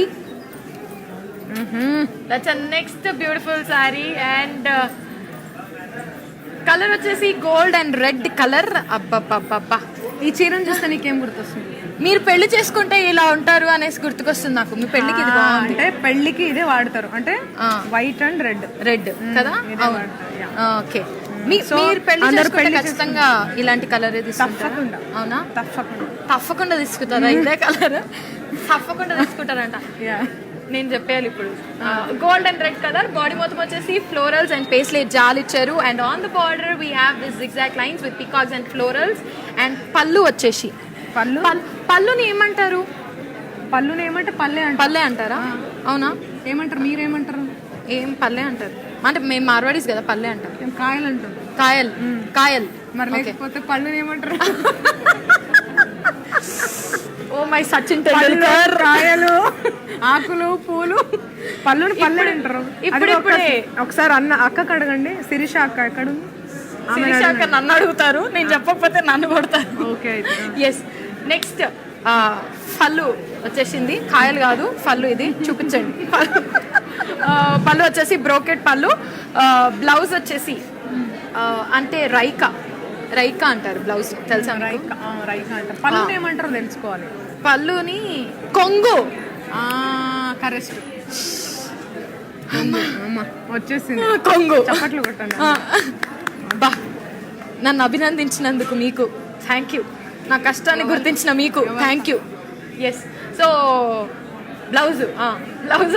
That's next beautiful sari. And colour వచ్చేసి గోల్డ్ అండ్ రెడ్ కలర్. అబ్బబ్బబ్బబ్బా, ఈ చీరను చూస్తే నీకేం గుర్తొస్తుంది? మీరు పెళ్లి చేసుకుంటే ఇలా ఉంటారు అనేసి గుర్తుకొస్తుంది నాకు. మీ పెళ్లికి ఇది బాగుంది. అంటే పెళ్లికి ఇదే వాడతారు, అంటే వైట్ అండ్ రెడ్. రెడ్ కదా. ఓకే, మీరు పెళ్లి చేసుకుంటే ఖచ్చితంగా ఇలాంటి కలర్ తప్పకుండా. అవునా? తప్పకుండా తప్పకుండా తీసుకుంటారా ఇదే కలర్? తప్పకుండా తీసుకుంటారంట. నేను చెప్పేయాలి ఇప్పుడు. Gold and red colour. Body మొత్తం వచ్చేసి ఫ్లోరల్స్ అండ్ పేస్లెట్ జాల్ ఇచ్చారు. And on the border we have this zigzag lines with peacocks and florals. And పళ్ళు వచ్చేసి, పళ్ళుని ఏమంటారు? పళ్ళుని ఏమంటే పల్లె అంటారు. పల్లె అంటారా? అవునా? ఏమంటారు, మీరేమంటారు? ఏం పల్లె అంటారు అంటే మేము మార్వాడీస్ కదా, పల్లె అంటారు. కాయలు అంటారు. కాయల్, కాయల్. మరి లేకపోతే పళ్ళుని ఏమంటారు? Oh my Sachin Tendulkar. కాయలు, ఆకులు, పూలు, పళ్ళుని పల్లె అంటారు. ఇప్పుడే ఒకసారి అక్కకి అడగండి. శిరీష అక్క ఎక్కడ ఉంది? శిరీష అక్క నన్ను అడుగుతారు, నేను చెప్పకపోతే నన్ను కొడతారు. ఓకే. ఎస్, నెక్స్ట్ పళ్ళు వచ్చేసింది. కాయలు కాదు, పళ్ళు. ఇది చూపించండి. పళ్ళు వచ్చేసి బ్రోకెట్ పళ్ళు. బ్లౌజ్ వచ్చేసి అంటే రైకా అంటారు బ్లౌజ్, తెలుసా? రైకా అంటారు. పళ్ళుని ఏమంటారో తెలుసుకోవాలి. పళ్ళుని కొంగు. కరెక్ట్, వచ్చేసింది. కొంగు. చప్పట్లు కొట్టండి. బా, నన్ను అభినందించినందుకు మీకు థ్యాంక్ యూ. నా కష్టాన్ని గుర్తించిన మీకు thank you. Yes, so blouse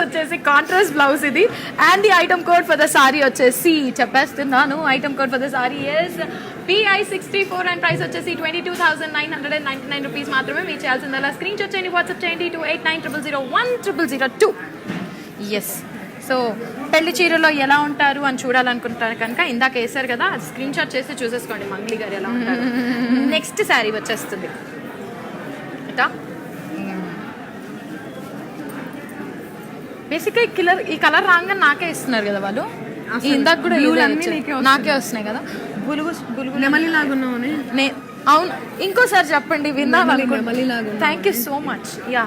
వచ్చేసి కాంట్రాస్ట్ బ్లౌజ్ ఇది. And the item code for the sari వచ్చేసి చెప్పేస్తున్నాను. Item code for the sari is PI64 and price వచ్చేసి 22,999 రూపీస్ మాత్రమే. మీరు చేయాల్సిందల్లా స్క్రీన్ షాట్ చేయండి, వాట్సాప్ చేయండి to 8900010002. ఎస్, సో పెళ్లి చీరలో ఎలా ఉంటారు అని చూడాలనుకుంటారు కనుక ఇందాక వేసారు కదా, అది స్క్రీన్ షాట్ చేసి చూసేసుకోండి మంగ్లీ గారు ఎలా ఉంటారు. నెక్స్ట్ శారీ వచ్చేస్తుంది ఇటా. బేసిక్గా ఈ కలర్ రాగా నాకే ఇస్తున్నారు కదా వాళ్ళు. ఇందాక కూడా నాకే వస్తున్నాయి కదా. నెమలి లాగున్నావు. అవును, ఇంకోసారి చెప్పండి విన్నాను. Thank you so much. Yeah,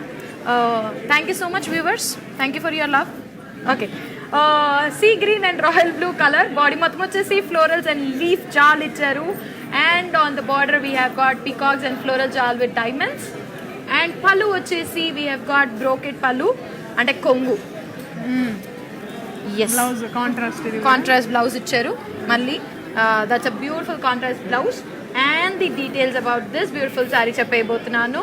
thank you so much viewers, thank you for your love. Okay, sea green and royal blue colour. Body మొత్తం వచ్చేసి ఫ్లోరల్స్ అండ్ లీఫ్ జాల్ ఇచ్చారు. And on the border we have got peacocks and floral జాల్ విత్ డైమండ్స్. అండ్ పళ్ళు వచ్చేసి వీ హ్యావ్ గాట్ బ్రోకెట్ పళ్ళు అంటే కొంగు. బ్లౌజ్ కాంట్రాస్ట్ బ్లౌజ్ ఇచ్చారు మళ్ళీ. That's a beautiful contrast blouse. And the details about this beautiful sari చెప్పేయబోతున్నాను.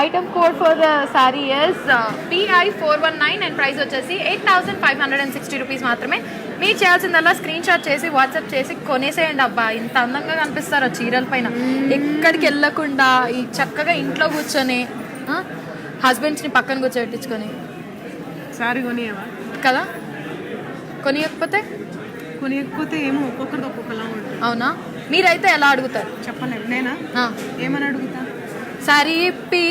Item code for the sari is PI419 and price వచ్చేసి 8,560 రూపీస్ మాత్రమే. మీరు చేయాల్సిందల్లా స్క్రీన్ షాట్ చేసి వాట్సాప్ చేసి కొనేసేయండి. అబ్బా, ఇంత అందంగా కనిపిస్తారు ఆ చీరల పైన. ఎక్కడికి వెళ్ళకుండా ఈ చక్కగా ఇంట్లో కూర్చొని హస్బెండ్స్ని పక్కన కూర్చోబెట్టించుకొని సారీ కొనియవా కదా. కొనియకపోతే ఏమో ఒక్కొక్కరిది ఒక్కొక్కలా ఉంటుంది. అవునా? మీరైతే ఎలా అడుగుతారు చెప్పలేదు. నేనా ఏమని అడుగుతా? సారీ ఇప్పి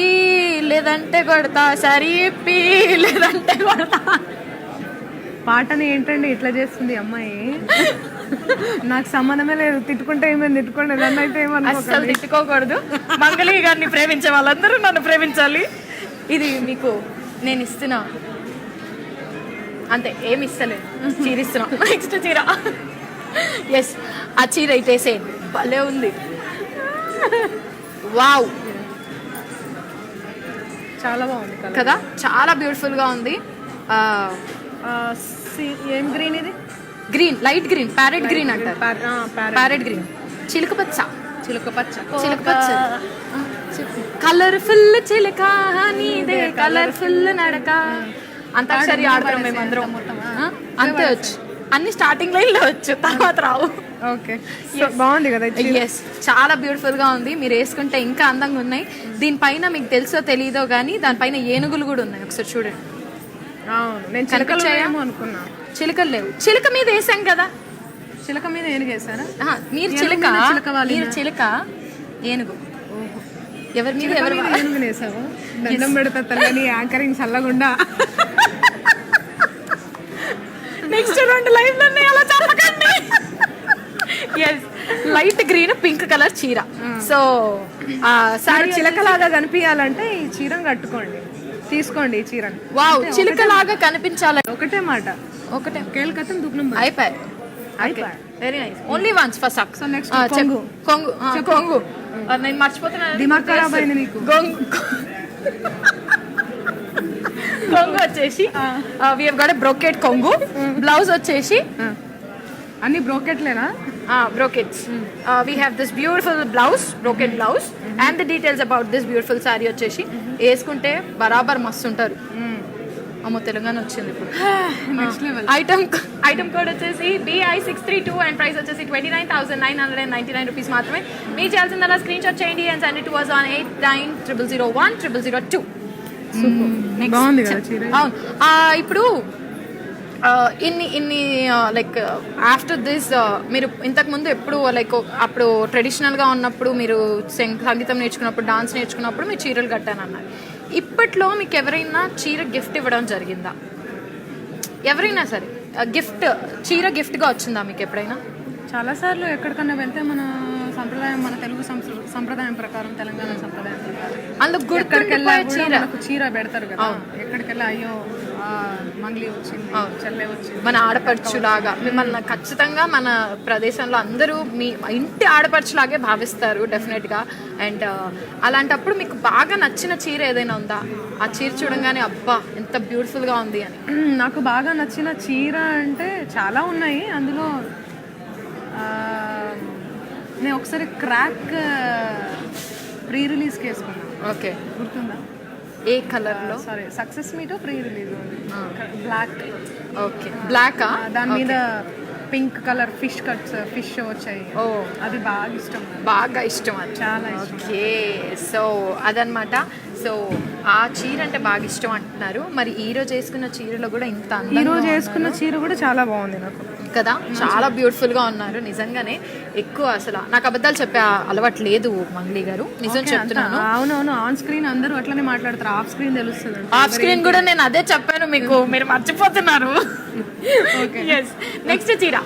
లేదంటే కొడతా, సారీ ఇప్పి లేదంటే కొడతా. పాటని ఏంటండి ఇట్లా చేస్తుంది అమ్మాయి? నాకు సంబంధమే లేదు. తిట్టుకుంటే ఏమైంది, తిట్టుకోండి. నన్ను అయితే అస్సలు తిట్టుకోకూడదు. మంగళి గారిని ప్రేమించే వాళ్ళందరూ నన్ను ప్రేమించాలి. ఇది మీకు నేను ఇస్తున్నా అంతే, ఏమి ఇస్తలేదు. చీర ఇస్తున్నా. నెక్స్ట్ చీర. ఎస్, ఆ చీర అయితే భలే ఉంది. వావ్, చాలా బాగుంది కదా, చాలా బ్యూటిఫుల్గా ఉంది. ఏం గ్రీన్ ఇది? Green, light green, parrot green అంటారు. ప్యారెట్ గ్రీన్, చిలుక పచ్చ. చిలుక పచ్చ కలర్ఫుల్ చిలుక నీదే కలర్ఫుల్ నడక అంతాక్షరి ఆడతాం మేమందరం. అంతే వచ్చు, అన్ని స్టార్టింగ్ లైన్ లో వచ్చు, తర్వాత రావు. ఓకే, బాగుంది కదా. ఎస్, చాలా బ్యూటిఫుల్ గా ఉంది. మీరు వేసుకుంటే ఇంకా అందంగా ఉన్నాయి. దీనిపైన మీకు తెలుసో తెలీదో కానీ దానిపైన ఏనుగులు కూడా ఉన్నాయి, ఒకసారి చూడండి. అవును, నేను చిలకలు అనుకున్నా. చిలుకలు లేవు, చిలుక మీద వేసాం కదా. చిలక మీద ఏనుగు వేసారా? మీరు చిలుక, మీరు చిలుక, ఏనుగు ఎవరి మీద ఎవరు ఏనుగు వేసావు? దండం పెడతా తల్లని యాంకరింగ్ చల్లగుండా. నెక్స్ట్ 2 లైవ్లు ఉన్నాయి, అలా చెప్పకండి. Yes, light green pink colour చీర. సో సారీ చిలకలాగా కనిపించాలంటే ఈ చీరను కట్టుకోండి, తీసుకోండి ఈ చీరను. వావ్, చిలుకలాగా కనిపించాలి. ఒకటే మాట, ఒకటే కేల్కతం దుగ్నం అయిపోయి. Very nice, only once for suck. So next కొంగు. కొంగు, కొంగు నేను మర్చిపోతున్నాను. దిమాగ్ ఖరాబ్ అయింది నీకు. కొంగు వచ్చేసి we have got a brocade కొంగు. బ్లౌజ్ వచ్చేసి అన్ని బ్రోకెట్లేనా? brocades. We have this beautiful blouse, brocade blouse, and the details about this beautiful saree వచ్చేసి వేసుకుంటే బరాబర్ మస్తు ఉంటారు. అమ్మో తెలంగాణ వచ్చింది ఇప్పుడు. Next level. ఐటమ్ కోడ్ వచ్చేసి BI632 అండ్ ప్రైస్ వచ్చేసి 29,999 రూపీస్ మాత్రమే. మీరు చేయాల్సిందల్లా స్క్రీన్ షాట్ చేయండి and send it to us on 8900010002. బాగుంది కదా చీర. అవును, ఇప్పుడు ఇన్ని లైక్ ఆఫ్టర్ దిస్ మీరు ఇంతకు ముందు ఎప్పుడు లైక్ అప్పుడు ట్రెడిషనల్గా ఉన్నప్పుడు మీరు సంగీతం నేర్చుకున్నప్పుడు, డాన్స్ నేర్చుకున్నప్పుడు మీరు చీరలు కట్టానన్నారు. ఇప్పట్లో మీకు ఎవరైనా చీర గిఫ్ట్ ఇవ్వడం జరిగిందా? ఎవరైనా సరే గిఫ్ట్, చీర గిఫ్ట్గా వచ్చిందా మీకు ఎప్పుడైనా? చాలాసార్లు ఎక్కడికన్నా వెళ్తే మన సంప్రదాయం, మన తెలుగు సంప్రదాయం ప్రకారం, తెలంగాణ సంప్రదాయం ప్రకారం అందులో చీర పెడతారు కదా. ఎక్కడికి వెళ్ళి అయ్యో మంగ్లీ వచ్చింది, చెల్లె వచ్చింది, మన ఆడపడుచులాగా మిమ్మల్ని ఖచ్చితంగా మన ప్రదేశంలో అందరూ మీ ఇంటి ఆడపడుచులాగే భావిస్తారు డెఫినెట్గా. అండ్ అలాంటప్పుడు మీకు బాగా నచ్చిన చీర ఏదైనా ఉందా? ఆ చీర చూడంగానే అబ్బా ఎంత బ్యూటిఫుల్గా ఉంది అని. నాకు బాగా నచ్చిన చీర అంటే చాలా ఉన్నాయి. అందులో నేను ఒకసారి క్రాక్ ప్రీ రిలీజ్కి వేసుకున్నాను. ఓకే, గుర్తుందా? ఏ కలర్లో? Sari, success meet pre release black. Okay, బ్లాకా? దాని మీద pink colour fish cuts, fish వచ్చాయి. ఓ, అది బాగా ఇష్టం, బాగా ఇష్టం అది. చాలా ఇష్టం. ఓకే, సో అదనమాట. సో ఆ చీర అంటే బాగా ఇష్టం అంటున్నారు. మరి ఈ రోజు వేసుకున్న చీరలో కూడా ఇంత అందంగా, ఈ రోజు వేసుకున్న చీర కూడా చాలా బాగుంది నాకు కదా, చాలా బ్యూటిఫుల్ గా ఉన్నారు నిజంగానే. ఎక్కువ అసలు నాకు అబద్ధాలు చెప్పే అలవాటు లేదు మంగ్లీ గారు, నిజం చెప్తున్నాను. అవునవును, ఆన్ స్క్రీన్ అందరూ అట్లనే మాట్లాడతారు, ఆఫ్ స్క్రీన్ తెలుస్తుంది. ఆఫ్ స్క్రీన్ కూడా నేను అదే చెప్పాను మీకు, మీరు మర్చిపోతున్నారు. నెక్స్ట్ చీర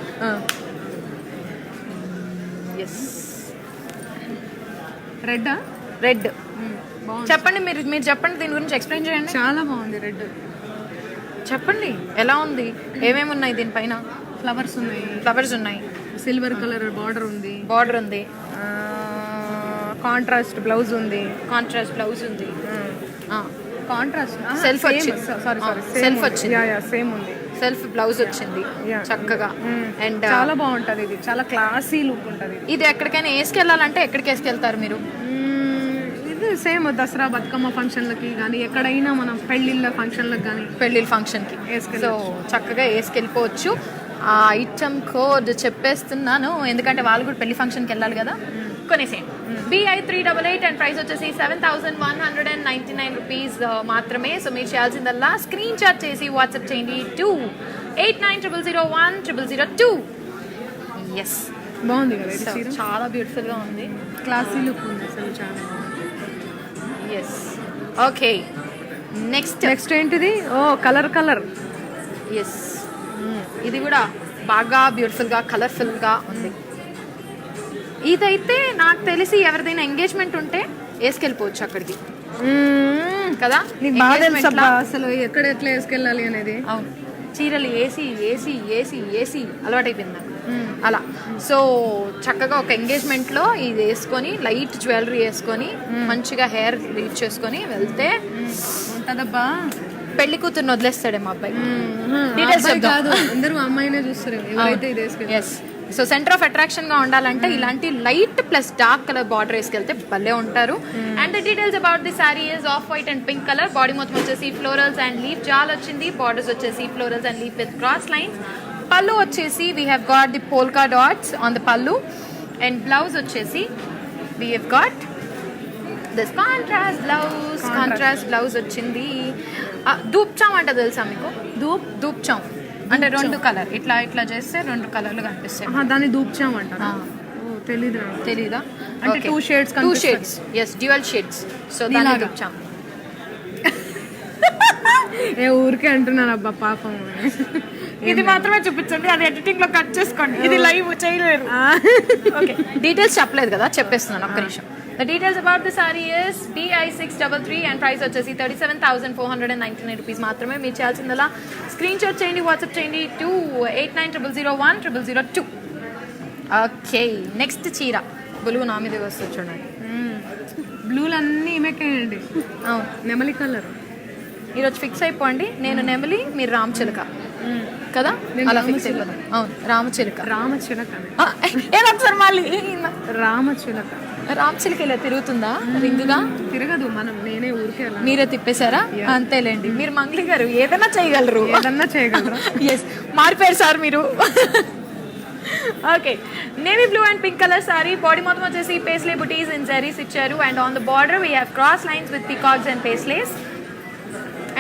రెడ్. రెడ్ చెప్పండి, మీరు చెప్పండి, దీని గురించి ఎక్స్ప్లెయిన్ చేయండి. చాలా బాగుంది రెడ్. చెప్పండి ఎలా ఉంది, ఏమేమి ఉన్నాయి దీనిపైన? ఫ్లవర్స్ ఉన్నాయి. ఫ్లవర్స్ ఉన్నాయి, సిల్వర్ కలర్ బార్డర్ ఉంది. బార్డర్ ఉంది, కాంట్రాస్ట్ బ్లౌజ్ ఉంది. కాంట్రాస్ట్ బ్లౌజ్ ఉంది, కాంట్రాస్ట్ సెల్ఫ్ వచ్చింది. సారీ సెల్ఫ్ వచ్చింది, సేమ్ ఉంది. సెల్ఫ్ బ్లౌజ్ వచ్చింది చక్కగా. అండ్ చాలా బాగుంటది, ఇది చాలా క్లాసీ లుక్ ఉంటది. ఇది ఎక్కడికైనా వేసుకెళ్ళాలంటే ఎక్కడికి వేసుకెళ్తారు మీరు? ఇది సేమ్ దసరా బతుకమ్మ ఫంక్షన్లకి కానీ, ఎక్కడైనా మనం పెళ్ళిళ్ళ ఫంక్షన్లకు కానీ, పెళ్ళిళ్ళ ఫంక్షన్కి సో చక్కగా వేసుకెళ్ళిపోవచ్చు. ఆ ఐటమ్ కోడ్ చెప్పేస్తున్నాను ఎందుకంటే వాళ్ళు కూడా పెళ్లి ఫంక్షన్కి వెళ్ళాలి కదా. కొనేసేయండి. BI388 అండ్ ప్రైస్ వచ్చేసి 7,199 రూపీస్ మాత్రమే. సో మీరు చేయాల్సిందల్లా స్క్రీన్ షాట్ చేసి వాట్సాప్ చేయండి 2890010002. ఎస్, బాగుంది కదా, చాలా బ్యూటిఫుల్గా ఉంది, క్లాసీ లుక్ ఉంది అసలు చాలా. ఎస్, ఓకే, నెక్స్ట్ ఏంటిది? ఓ కలర్. ఎస్, ఇది కూడా బాగా బ్యూటిఫుల్గా కలర్ఫుల్గా ఉంది. ఇదైతే నాకు తెలిసి ఎవరిదైనా ఎంగేజ్మెంట్ ఉంటే వేసుకెళ్ళిపోవచ్చు అక్కడికి కదా. అసలు ఎక్కడ ఎట్లా వేసుకెళ్ళాలి అనేది. అవును, చీరలు వేసి అలవాటైపోయింది అలా. సో చక్కగా ఒక ఎంగేజ్మెంట్లో ఇది వేసుకొని, లైట్ జ్యువెలరీ వేసుకొని, మంచిగా హెయిర్ లీవ్ చేసుకొని వెళ్తే ఉంటుందబ్బా. పెళ్లి కూతుర్ని వదిలేస్తాడే మా అబ్బాయి. అందరూ అమ్మాయినే చూస్తారు ఎవరైతే ఇది వేసుకెళ్ళి. Yes, so centre of attraction గా ఉండాలంటే ఇలాంటి light plus dark colour border వేసుకెళ్తే భలే ఉంటారు. And the details about the sari is off white and pink colour. Body మొత్తం వచ్చేసి ఫ్లోరల్స్ అండ్ లీఫ్ జాల్ వచ్చింది. బార్డర్స్ వచ్చేసి florals and leaf with cross lines. పళ్ళు వచ్చేసి we have got the polka dots on the పళ్ళు. అండ్ బ్లౌజ్ వచ్చేసి we have got this contrast blouse వచ్చింది. దూప్చాం అంట తెలుసా మీకు? దూప్చాం అంటే రెండు కలర్ ఇట్లా ఇట్లా చేస్తే రెండు కలర్లు కనిపిస్తాయి. దాన్ని దూప్చామంటారా? తెలీదా? అంటే two shades yes dual shades so దాన్ని దూప్చాం. ఏ ఊరికే అంటున్నాను అబ్బా పాపం. ఇది మాత్రమే చూపించండి, అది ఎడిటింగ్ లో కట్ చేసుకోండి, ఇది లైవ్ చేయలేరు. ఓకే డీటెయిల్స్ చెప్పలేదు కదా, చెప్పేస్తున్నాను ఒక్క నిమిషం. The details about the saree is BI633 and price వచ్చేసి 37,499 rupees మాత్రమే. మీరు చేయాల్సిందలా స్క్రీన్ షాట్ చేయండి, వాట్సాప్ చేయండి to 8900010002. ఓకే నెక్స్ట్ చీర బ్లూ నా మీద వస్తుంది చూడండి. బ్లూలు అన్నీ ఏమేకండి? అవును నెమలి కలర్. ఈరోజు ఫిక్స్ అయిపోండి, నేను నెమలి మీరు రామచిలక కదా, అలా ఫిక్స్ అయిపోతాం. అవును రామచిలక ఏదొకసారి మళ్ళీ రామచిలక ఇలా తిరుగుతుందా రింగుగా? తిరగదు, మనం నేనే ఊరికే మీరే తిప్పేశారా? అంతేలేండి, మీరు మంగ్లీ గారు ఏదైనా చేయగలరు. ఎస్ మారిపోయారు సార్ మీరు. Okay navy blue and pink colour sari. Body మొత్తం వచ్చేసి పేస్లే బుటీస్ ఇన్ జరీస్ ఇచ్చారు. And on the border we have cross lines with peacocks and paisleys.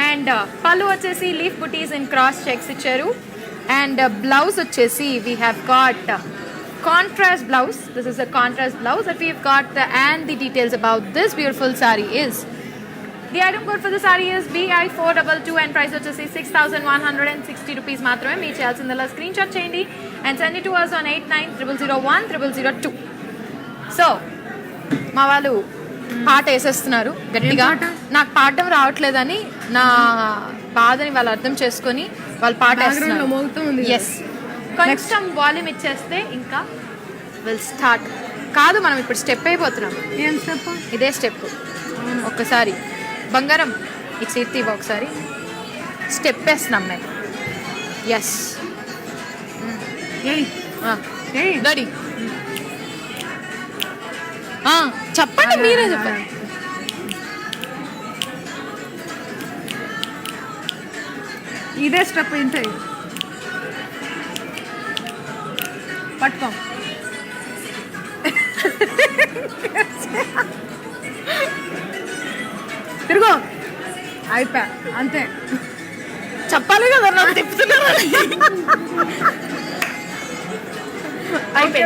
And పళ్ళు వచ్చేసి లీఫ్ బుటీస్ ఇన్ క్రాస్ చెక్స్ ఇచ్చారు. అండ్ బ్లౌజ్ వచ్చేసి we have got contrast blouse. This is a contrast blouse that we've got and the details about this beautiful saree is the item code for the saree is BI422 and price వచ్చేసి 6,160 rupees మాత్రమే. మీ చేయాల్సిందల్లా స్క్రీన్ షాట్ చేయండి and send it to us on 8900010002. So మా వాళ్ళు పాట వేసేస్తున్నారు గట్టిగా. నాకు పాడడం రావట్లేదని నా బాధని వాళ్ళు అర్థం చేసుకొని వాళ్ళు పాట వేస్తున్నారు. ఎస్ కొంచెం వాల్యూమ్ ఇచ్చేస్తే ఇంకా విల్ స్టార్ట్. కాదు మనం ఇప్పుడు స్టెప్ అయిపోతున్నాం. ఏం స్టెప్? ఇదే స్టెప్. ఒక్కసారి బంగారం ఇట్స్ ఇత్తి ఒకసారి స్టెప్ వేస్తున్నాం మేము. ఎస్ రెడీ చెప్పండి, మీరే చెప్పండి. ఇదే స్టెప్ ఇంతే పట్టుకో. తిరుగు అయిపోయా అంతే. చెప్పాలి కదా నాకు తిప్పుతున్నారు.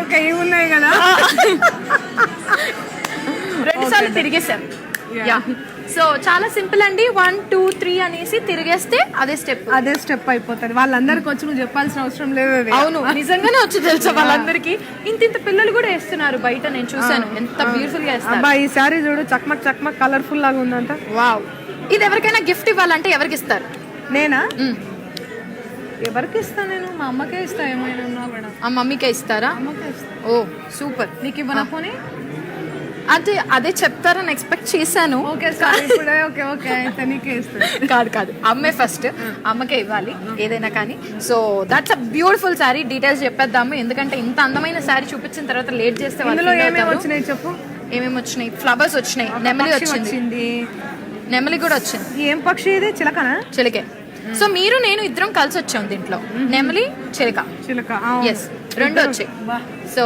ఓకే ఇవి ఉన్నాయి కదా, రెండు సార్లు తిరిగేసాం. సో చాలా సింపుల్ అండి, 1 2 3 అనేసి తిరిగేస్తే అదే స్టెప్ అయిపోతుంది. వాళ్ళందరికి వచ్చి నువ్వు చెప్పాల్సిన అవసరం లేదు. అవును నిజంగానే వచ్చి తెలుసా వాళ్ళందరికి. ఇంత పిల్లలు కూడా వేస్తున్నారు బయట, నేను చూసాను ఎంత బ్యూటిఫుల్ గా వేస్తారు. ఈ సారీ చూడు చక్మక్ చక్మక్ కలర్ఫుల్ లాగా ఉందంట. వావ్. ఇది ఎవరికైనా గిఫ్ట్ ఇవ్వాలంటే ఎవరికి ఇస్తారు? నేనా? ఎవరికి ఇస్తా? నేను మా అమ్మకే ఇస్తా. ఏమైనా ఉన్నా కూడా ఆ మమ్మీకే ఇస్తారా? అమ్మకే ఇస్తా. ఓ సూపర్. నీకు ఇవ్వనా పోనీ? అదే చెప్తారని ఎక్స్పెక్ట్ చేశాను. కాదు అమ్మే ఫస్ట్, అమ్మకే ఇవ్వాలి ఏదైనా కానీ. So that's a beautiful sari. Details చెప్పేద్దాము, ఎందుకంటే ఇంత అందమైన శారీ చూపించిన తర్వాత లేట్ చేస్తే చెప్పు. ఏమేమి వచ్చినాయి? ఫ్లవర్స్ వచ్చినాయి, నెమలి వచ్చింది, నెమలి కూడా వచ్చింది. ఏం పక్షి ఇది? చిలకనా? చిలకే. సో మీరు నేను ఇద్దరం కలిసి వచ్చాం దీంట్లో, నెమలి చిలక. ఎస్ రెండు వచ్చాయి. సో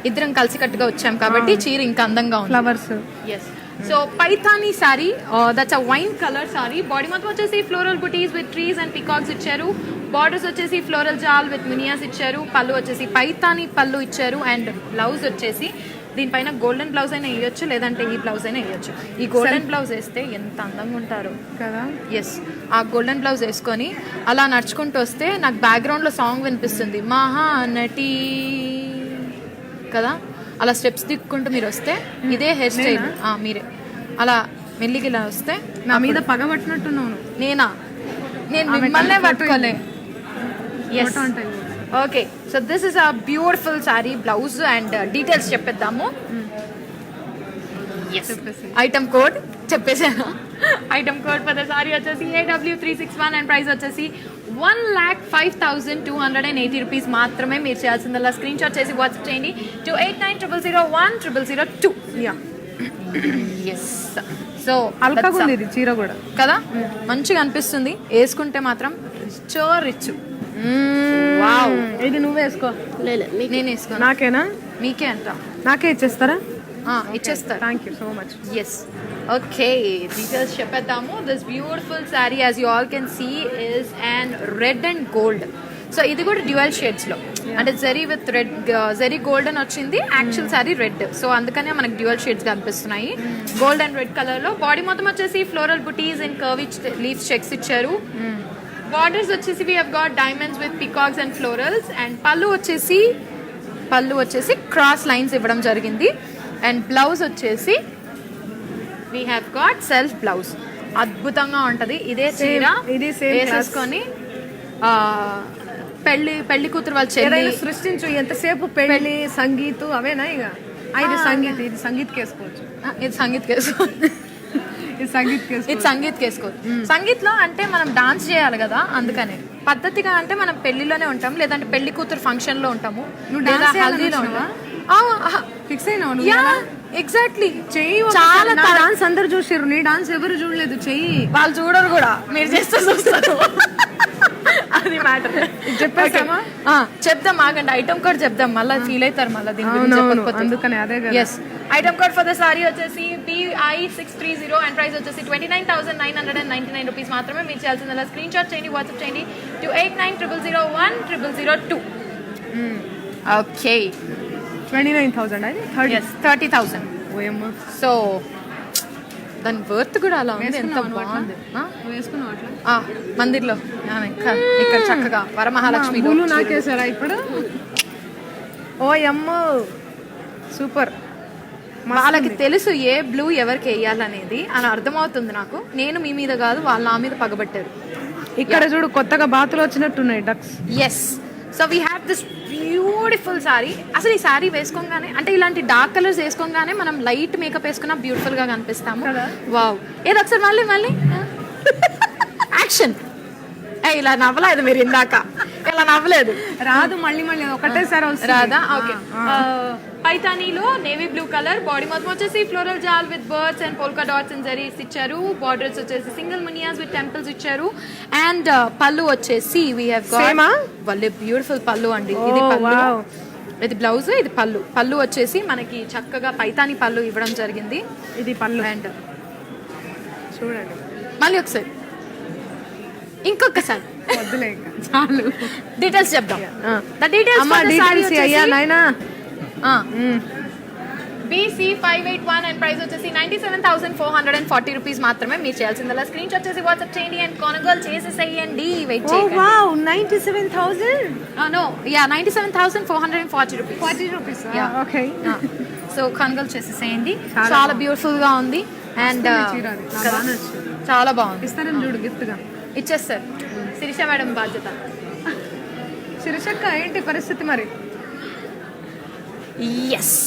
ఇద్దరం కలిసి కట్టుగా వచ్చాం కాబట్టి చీర ఇంకా అందంగా ఉంది. Flowers. Yes. So Paithani sari, that's a wine colour sari. Body మొత్తం వచ్చేసి floral butis with trees and peacocks ఇచ్చారు. బార్డర్స్ వచ్చేసి ఫ్లోరల్ జాల్ విత్ మినియాస్ ఇచ్చారు. పళ్ళు వచ్చేసి పైథానీ పళ్ళు ఇచ్చారు. అండ్ బ్లౌజ్ వచ్చేసి దీనిపైన గోల్డెన్ బ్లౌజ్ అయినా వేయొచ్చు, లేదంటే ఈ బ్లౌజ్ అయినా వేయొచ్చు. ఈ గోల్డెన్ బ్లౌజ్ వేస్తే ఎంత అందంగా ఉంటారు కదా. ఎస్ ఆ గోల్డెన్ బ్లౌజ్ వేసుకొని అలా నడుచుకుంటూ వస్తే నాకు బ్యాక్గ్రౌండ్లో సాంగ్ వినిపిస్తుంది, మహానటి కదా. అలా స్టెప్స్ దిక్కుంటూ మీరు వస్తే ఇదే హెయిర్ స్టైల్. మీరే అలా మెల్లికి ఇలా వస్తే నా మీద పగబట్టినట్టున్నాను. నేను మిమ్మల్నే పట్టుకోలే. Yes okay. So this is a beautiful sari. Blouse and details చెప్పేద్దాము. ఐటమ్ కోడ్ చెప్పేసాను. Item code for the sari వచ్చేసి AW361 అండ్ ప్రైస్ వచ్చేసి 1,05,280 రూపీస్ మాత్రమే. మీరు చేయాల్సిందల్లా స్క్రీన్ షాట్ చేసి వాట్సాప్ చేయండి to 8900010002. ఎస్. సో అల్కాగా ఉంది ఇది చీర కూడా కదా, మంచిగా అనిపిస్తుంది వేసుకుంటే మాత్రం రిచ్. వావ్, ఇది నువ్వే వేసుకో. నేను వేసుకోను. నాకేనా? మీకే అంట. నాకే ఇచ్చేస్తారా? ఇచ్చేస్తారు. Thank you so much. Yes. Okay, details చెప్పేద్దాము. This beautiful sari as you all can see is and red and gold. So ఇది కూడా డ్యూయల్ షేడ్స్ లో, అంటే జరీ విత్ రెడ్, జరీ గోల్డ్ అని వచ్చింది, యాక్చువల్ శారీ రెడ్. సో అందుకనే మనకి డ్యూయల్ షేడ్స్ కనిపిస్తున్నాయి. గోల్డ్ అండ్ రెడ్ కలర్ లో బాడీ మొత్తం వచ్చేసి ఫ్లోరల్ బుటీస్ అండ్ కర్వీ లీవ్స్ చెక్స్ ఇచ్చారు. బార్డర్స్ వచ్చేసి we have got diamonds with peacocks and florals. And పళ్ళు వచ్చేసి క్రాస్ లైన్స్ ఇవ్వడం జరిగింది. అండ్ బ్లౌజ్ వచ్చేసి we have got self blouse. అద్భుతంగా ఉంటది. ఇదే చీర వేసేసుకొని పెళ్లి కూతురు వాళ్ళు చెల్లి సృష్టించు. ఎంతసేపు పెళ్లి సంగీత్ అవేనా? ఇక ఇది సంగీత్ కేసుకోవచ్చు. ఇది సంగీత్ కేసుకోవచ్చు. ఇది సంగీత్ కేసుకోవచ్చు. సంగీత్ లో అంటే మనం డాన్స్ చేయాలి కదా, అందుకనే. పద్ధతిగా అంటే మనం పెళ్లిలోనే ఉంటాం, లేదంటే పెళ్లి కూతురు ఫంక్షన్ లో ఉంటాము, లేదా హల్దీలో ఉంటాం. ఫిక్స్ అయినా? ఎగ్జాక్ట్లీ. చెయ్యి. చాలా డాన్స్ అందరు చూసారు, నీ డాన్స్ ఎవరు చూడలేదు. చెయ్యి. వాళ్ళు చూడరు కూడా, మీరు చేస్తే చూస్తారు. అది మ్యాటర్. చెప్పేసామా? చెప్దాం, ఆగండి. ఐటమ్ కోడ్ చెప్దాం, మళ్ళీ ఫీల్ అవుతారు మళ్ళీ దీని గురించి చెప్పకపోతే. అందుకని అదే. Yes. Item code for the sari వచ్చేసి BI630 అండ్ ప్రైస్ వచ్చేసి 29,999 రూపీస్ మాత్రమే. మీరు చేయాల్సిందల్లా స్క్రీన్ షాట్ చేయండి, వాట్సాప్ చేయండి to 8900010002. ఓకే. 29,000 అది 30,000. ఓయమ్మ. సో దాని వర్త్ కూడా అలా ఉంది. ఎంత బాగుంది. వేసుకున్నావు అట్లా మందిర్లో ఇక్కడ చక్కగా వరమహాలక్ష్మి. నాకేసారా ఇప్పుడు? ఓయమ్మ, సూపర్. వాళ్ళకి తెలుసు ఏ బ్లూ ఎవరికి వేయాలనేది అని అర్థమవుతుంది నాకు. నేను మీ మీద కాదు, వాళ్ళు నా మీద పగబట్టారు. ఇక్కడ చూడు, కొత్తగా బాతులు వచ్చినట్టున్నాయి, ducks. Yes. So we have this beautiful sari. అసలు ఈ శారీ వేసుకోగానే, అంటే ఇలాంటి డార్క్ కలర్స్ వేసుకోగానే మనం లైట్ మేకప్ వేసుకున్నా బ్యూటిఫుల్ గా కనిపిస్తాము. వావ్. ఏదో ఒకసారి మళ్ళీ యాక్షన్. ఇలా నవ్వలేదు మీరు ఇందాక, ఇలా నవ్వలేదు. రాదు, మళ్ళీ ఒకటేసారి రాదా? ఓకే. పైతానీలో నేవీ బ్లూ కలర్, బాడీ మొత్తం వచ్చేసి ఫ్లోరల్ జాల్ with birds and polka dots and జరీస్ ఇచ్చారు. బార్డర్స్ వచ్చేసి సింగిల్ మునియాస్ విత్ టెంపుల్స్ ఇచ్చారు. అండ్ పళ్ళు వచ్చేసి వీ హ్యావ్ గాట్ వల్లే బ్యూటిఫుల్ పళ్ళు అండి. ఇది పళ్ళు, ఇది బ్లౌజ్, ఇది పళ్ళు వచ్చేసి మనకి చక్కగా పైతానీ పళ్ళు ఇవ్వడం జరిగింది. ఇది పళ్ళు. అండ్ చూడండి మళ్ళీ ఒకసారి, ఇంకొకసారి చాలు. డీటెయిల్స్ చెప్దాం. BC581 అండ్ ప్రైస్ వచ్చేసి 97,440 రూపీస్ మాత్రమే. మీరు చేయాల్సిందల్లా స్క్రీన్ షాట్ చేసి వాట్సాప్ చేయండి అండ్ కొనుగోలు చేసేసేయండి. వెయిట్ చేయండి. 97,440 రూపీస్. ఓకే. సో కొనుగోలు చేసేసేయండి. చాలా బ్యూటిఫుల్ గా ఉంది అండ్ చాలా బాగుంది. ఇస్తాను చూడు, గిఫ్ట్ గా ఇచ్చేస్తారు. శిరీష మేడం బాధ్యత. శిరీషక్క ఏంటి పరిస్థితి మరి? ఎస్.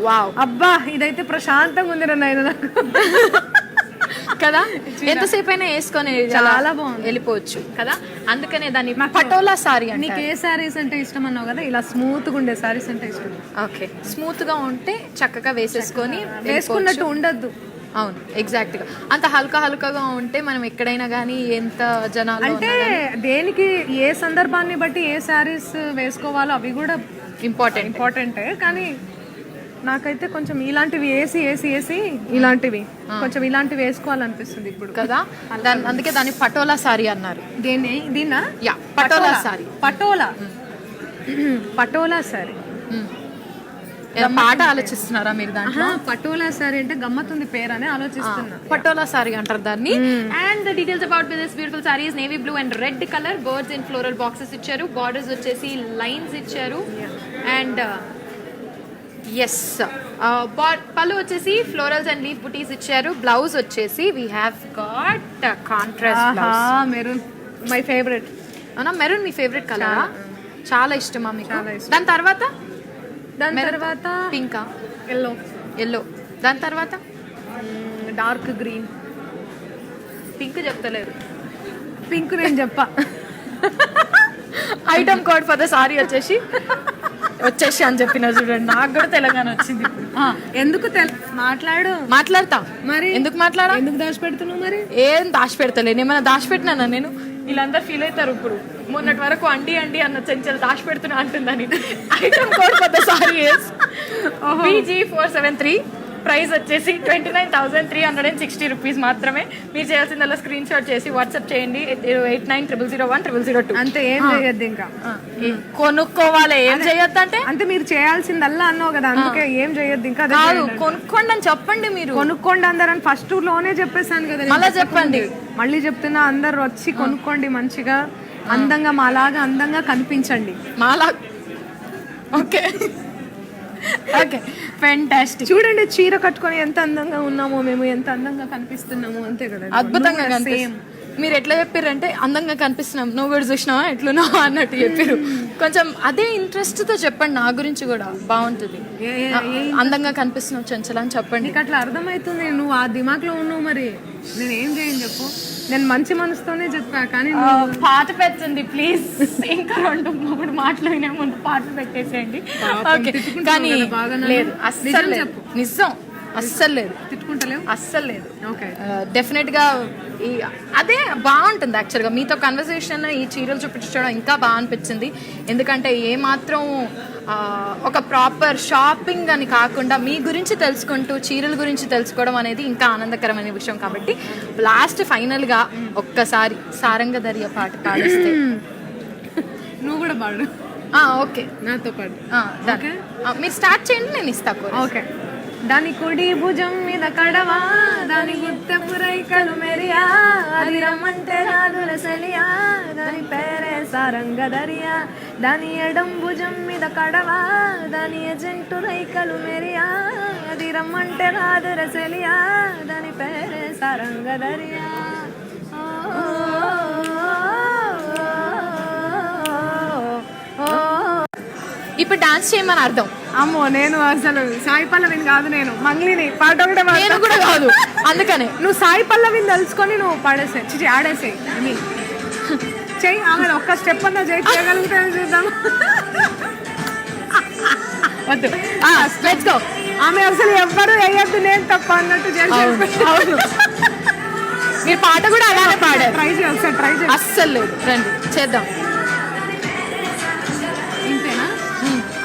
వావ్. అబ్బా, ఇదైతే ప్రశాంతంగా ఉంది నాయన నాకు కదా. ఎంతసేపు అయినా వేసుకొని చాలా బాగుంది, వెళ్ళిపోవచ్చు కదా. అందుకనే దాన్ని పటోలా సారీ. నీకు ఏ సారీస్ అంటే ఇష్టం అన్నావు కదా, ఇలా స్మూత్ గా ఉండే సారీస్ అంటే ఇష్టం. ఓకే. స్మూత్ గా ఉంటే చక్కగా వేసుకొని వేసుకున్నట్టు ఉండద్దు. అవును, ఎగ్జాక్ట్ గా. అంత హల్కాగా ఉంటే మనం ఎక్కడైనా కానీ ఎంత జనాలు అంటే దేనికి ఏ సందర్భాన్ని బట్టి ఏ సారీస్ వేసుకోవాలో అవి కూడా ఇంపార్టెంటే. కానీ నాకైతే కొంచెం ఇలాంటివి వేసి ఇలాంటివి కొంచెం ఇలాంటివి వేసుకోవాలనిపిస్తుంది ఇప్పుడు కదా. అందుకే దాన్ని పటోలా సారీ అన్నారు. దీన్నా? యా, పటోలా సారీ. పటోలా సారీ. పాట ఆలోచిస్తున్నారా మీరు దాంట్లో? పటోలా సారీ అంటే గమ్మత్తుంది పేరు అని ఆలోచిస్తున్నా. పటోలా సారీ అంటారు దాన్ని. And the details about this beautiful sari is navy blue and red colour. Birds in floral boxes ఇచ్చారు. బార్డర్స్ వచ్చేసి లైన్స్ ఇచ్చారు. అండ్ ఎస్, పళ్ళు వచ్చేసి ఫ్లోరల్స్ అండ్ లీఫ్ బుటీస్ ఇచ్చారు. బ్లౌజ్ వచ్చేసి we have got contrast blouse. Maroon my favourite. అవునా, మెరూన్ మీ ఫేవరెట్ కలరా? చాలా ఇష్టమా మీకు? దాని తర్వాత పింకా, ఎల్లో. దాని తర్వాత డార్క్ గ్రీన్. పింక్ చెప్తలేదు. పింక్ నేను చెప్పా. Item code for the sari వచ్చేసి అని చెప్పిన చూడండి. నాకు కూడా తెలంగాణ వచ్చింది. ఎందుకు మాట్లాడతా మరి ఎందుకు మాట్లాడా? ఎందుకు దాచిపెడుతున్నావు మరి? ఏం దాచిపెడతలే. ఏమైనా దాచిపెట్టినా నేను? వీళ్ళందరూ ఫీల్ అవుతారు ఇప్పుడు. మొన్నటి వరకు అండి అన్న చెంచలు దాచిపెడుతున్నా అంటుందని. Item code for the sari BG473. Price వచ్చేసి 29,360 రూపీస్ మాత్రమే. మీరు చేయాల్సిందల్లా స్క్రీన్ షాట్ చేసి వాట్సాప్ చేయండి 8900010002. అంతే, ఏం చేయొద్దు ఇంకా. కొనుక్కోవాలి. ఏం చేయొద్దు అంటే మీరు చేయాల్సిందల్లా అన్నావు కదా, అందుకే ఏం చేయొద్దు ఇంకా. కొనుక్కోండి అని చెప్పండి. మీరు కొనుక్కోండి అందరని ఫస్ట్ లోనే చెప్పేసాను కదా, మళ్ళీ చెప్పండి. మళ్ళీ చెప్తున్నా, అందరు వచ్చి కొనుక్కోండి, మంచిగా అందంగా మాలాగా అందంగా కనిపించండి. Okay okay, fantastic. చూడండి చీర కట్టుకొని ఎంత అందంగా ఉన్నామో మేము, ఎంత అందంగా కనిపిస్తున్నాము. అంతే కదా, అద్భుతంగా సేమ్. మీరు ఎట్లా చెప్పారంటే అందంగా కనిపిస్తున్నాం, నువ్వు కూడా చూసినావా ఎట్లున్నావా అన్నట్టు చెప్పారు. కొంచెం అదే ఇంట్రెస్ట్ తో చెప్పండి, నా గురించి కూడా బాగుంటుంది. అందంగా కనిపిస్తున్నావు చంచల అని చెప్పండి. నీకు అట్లా అర్థమవుతుంది, నువ్వు ఆ దిమాగ్లో ఉన్నావు. మరి నేను ఏం చేయను చెప్పు, నేను మంచి మనసుతోనే చెప్పా. కానీ పాట పెట్టండి ప్లీజ్. ఇంకా 2-3 మాటలు వినే ముందు పాటలు పెట్టేసేయండి. కానీ లేదు, అస్సలు చెప్పు. నిజం, అస్సలు లేదు. తిట్టుకుంటలేవు? అస్సలు లేదు. ఓకే, డెఫినెట్ గా అదే బాగుంటుంది. యాక్చువల్గా మీతో కన్వర్సేషన్ ఈ చీరలు చూపించడం ఇంకా బాగా అనిపించింది. ఎందుకంటే ఏ మాత్రం ఒక ప్రాపర్ షాపింగ్ అని కాకుండా మీ గురించి తెలుసుకుంటూ చీరల గురించి తెలుసుకోవడం అనేది ఇంకా ఆనందకరమైన విషయం. కాబట్టి లాస్ట్ ఫైనల్గా ఒక్కసారి సారంగ దర్య పాట పాడిస్తే. నువ్వు కూడా పాడు. ఓకే, నాతో పాటు. మీరు స్టార్ట్ చేయండి, నేను ఇస్తా. ఓకే. దాని కుడి భుజం మీద కడవా, దాని గుత్తెపు రైకలు మెరియా, అది రమ్మంటే రాదుల సలియా, దాని పేరే సారంగ దరియా. దాని ఎడం భుజం మీద కడవా, దాని ఎజెంటు రైకలు మెరియా, అది రమ్మంటే రాదుల సలియా, దాని పేరే సారంగ దరియా. ఇప్పుడు డాన్స్ చేయమని అర్థం. అమ్మో, నేను అసలు సాయి పల్లవిని కాదు, నేను మంగ్లీని. పాట కూడా నేను కూడా కాదు. అందుకనే నువ్వు సాయి పల్లవిని తెలుసుకొని నువ్వు పాడేసాయి, ఆడేసాయి. చెయ్యి, ఆమె ఒక్క స్టెప్ అన్నా చేయగలిగితే చూద్దాం. వద్దు, లెట్స్ గో. ఆమె అసలు ఎవ్వరు వేయద్దు, నేను తప్ప అన్నట్టు చేసి. అవును, మీరు పాట కూడా అలానే పాడారు. ట్రై చేయి ఒకసారి, ట్రై చేయి. అస్సలు లేదు, రండి చేద్దాం. ఇంతేనా?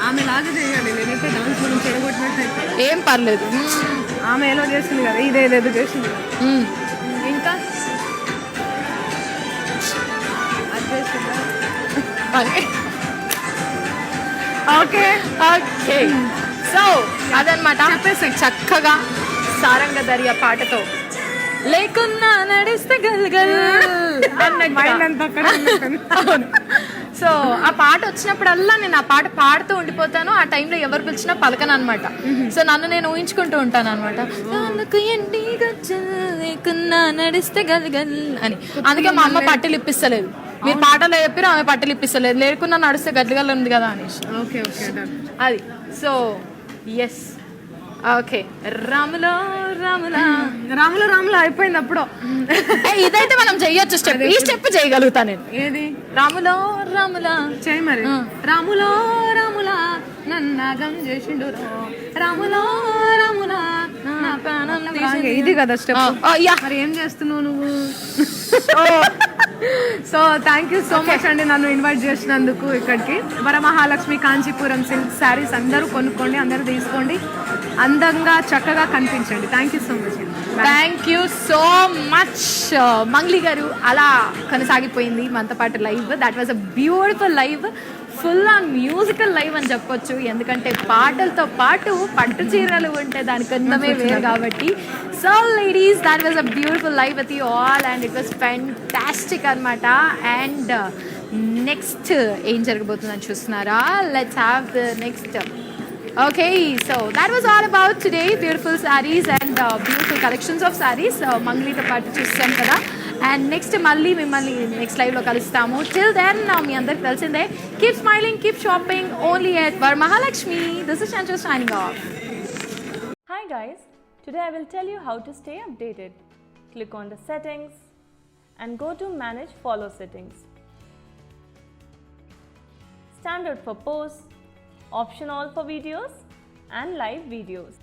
ఆమె లాగా చేయాలి, నేనైతే డాన్స్ గురించి ఎడగొట్టినట్టు. ఏం పర్లేదు, ఆమె ఎలా చేసింది కదా, ఇదేదో చేసింది. ఇంకా అది చేసిందా? Okay okay. సో అదనమాట, చెప్పేసి చక్కగా సారంగ దర్య పాటతో లేకున్నా నడిస్తే గల్గల్ అన్నట్టు. సో ఆ పాట వచ్చినప్పుడల్లా నేను ఆ పాట పాడుతూ ఉండిపోతాను. ఆ టైంలో ఎవరు పిలిచినా పలకను అనమాట. సో నన్ను నేను ఊహించుకుంటూ ఉంటాను అనమాట, లేకున్నా నడిస్తే గల్గల్ అని. అందుకే మా అమ్మ పట్టెలు ఇప్పిస్తలేదు. మీరు పాటలో చెప్పారు, ఆమె పట్టెలు ఇప్పిస్తలేదు. లేకున్నా నడిస్తే గల్గల్ ఉంది కదా అనేసి. అది. So yes, okay. Ramulo Ramula రాములో రాములో అయిపోయింది అప్పుడు. ఇదైతే మనం చెయ్యొచ్చు స్టెప్. ఈ స్టెప్ చేయగలుగుతా నేను. ఏది? రాములో రాములా చేయి మరి. రాములో రాములా నన్నాగం చేసిండు, రాములో రాములా నా ప్రాణం. ఇది కదా స్టెప్. మరి ఏం చేస్తున్నావు నువ్వు? So thank you so much అండి, నన్ను ఇన్వైట్ చేసినందుకు ఇక్కడికి. వరమహాలక్ష్మి కాంచీపురం సిల్క్ శారీస్ అందరూ కొనుక్కోండి, అందరూ తీసుకోండి, అందంగా చక్కగా కనిపించండి. థ్యాంక్ యూ సో మచ్ అండి. Thank you so much Mangli గారు. అలా కొనసాగిపోయింది మనతో పాటు live. That was a beautiful live, full on musical live అని చెప్పొచ్చు. ఎందుకంటే పాటలతో పాటు పట్టు చీరలు ఉంటే దానికి అందమే వేరు కాబట్టి. So ladies, that was a beautiful live with you all and it was fantastic అనమాట. అండ్ నెక్స్ట్ ఏం జరగబోతుందని చూస్తున్నారా? Let's have the next. Okay, so that was all about today. Beautiful sarees and beautiful collections of sarees. Mangli to party chusam kada. And next malli mimmalni next live lo kalustamu. Till then మీ అందరికి తెలిసిందే, keep smiling, keep shopping only at Varamahalakshmi. This is Chanchal signing off. Hi guys, today I will tell you how to stay updated. Click on the settings, and go to Manage Follow settings. Standard for posts, option all for videos and live videos.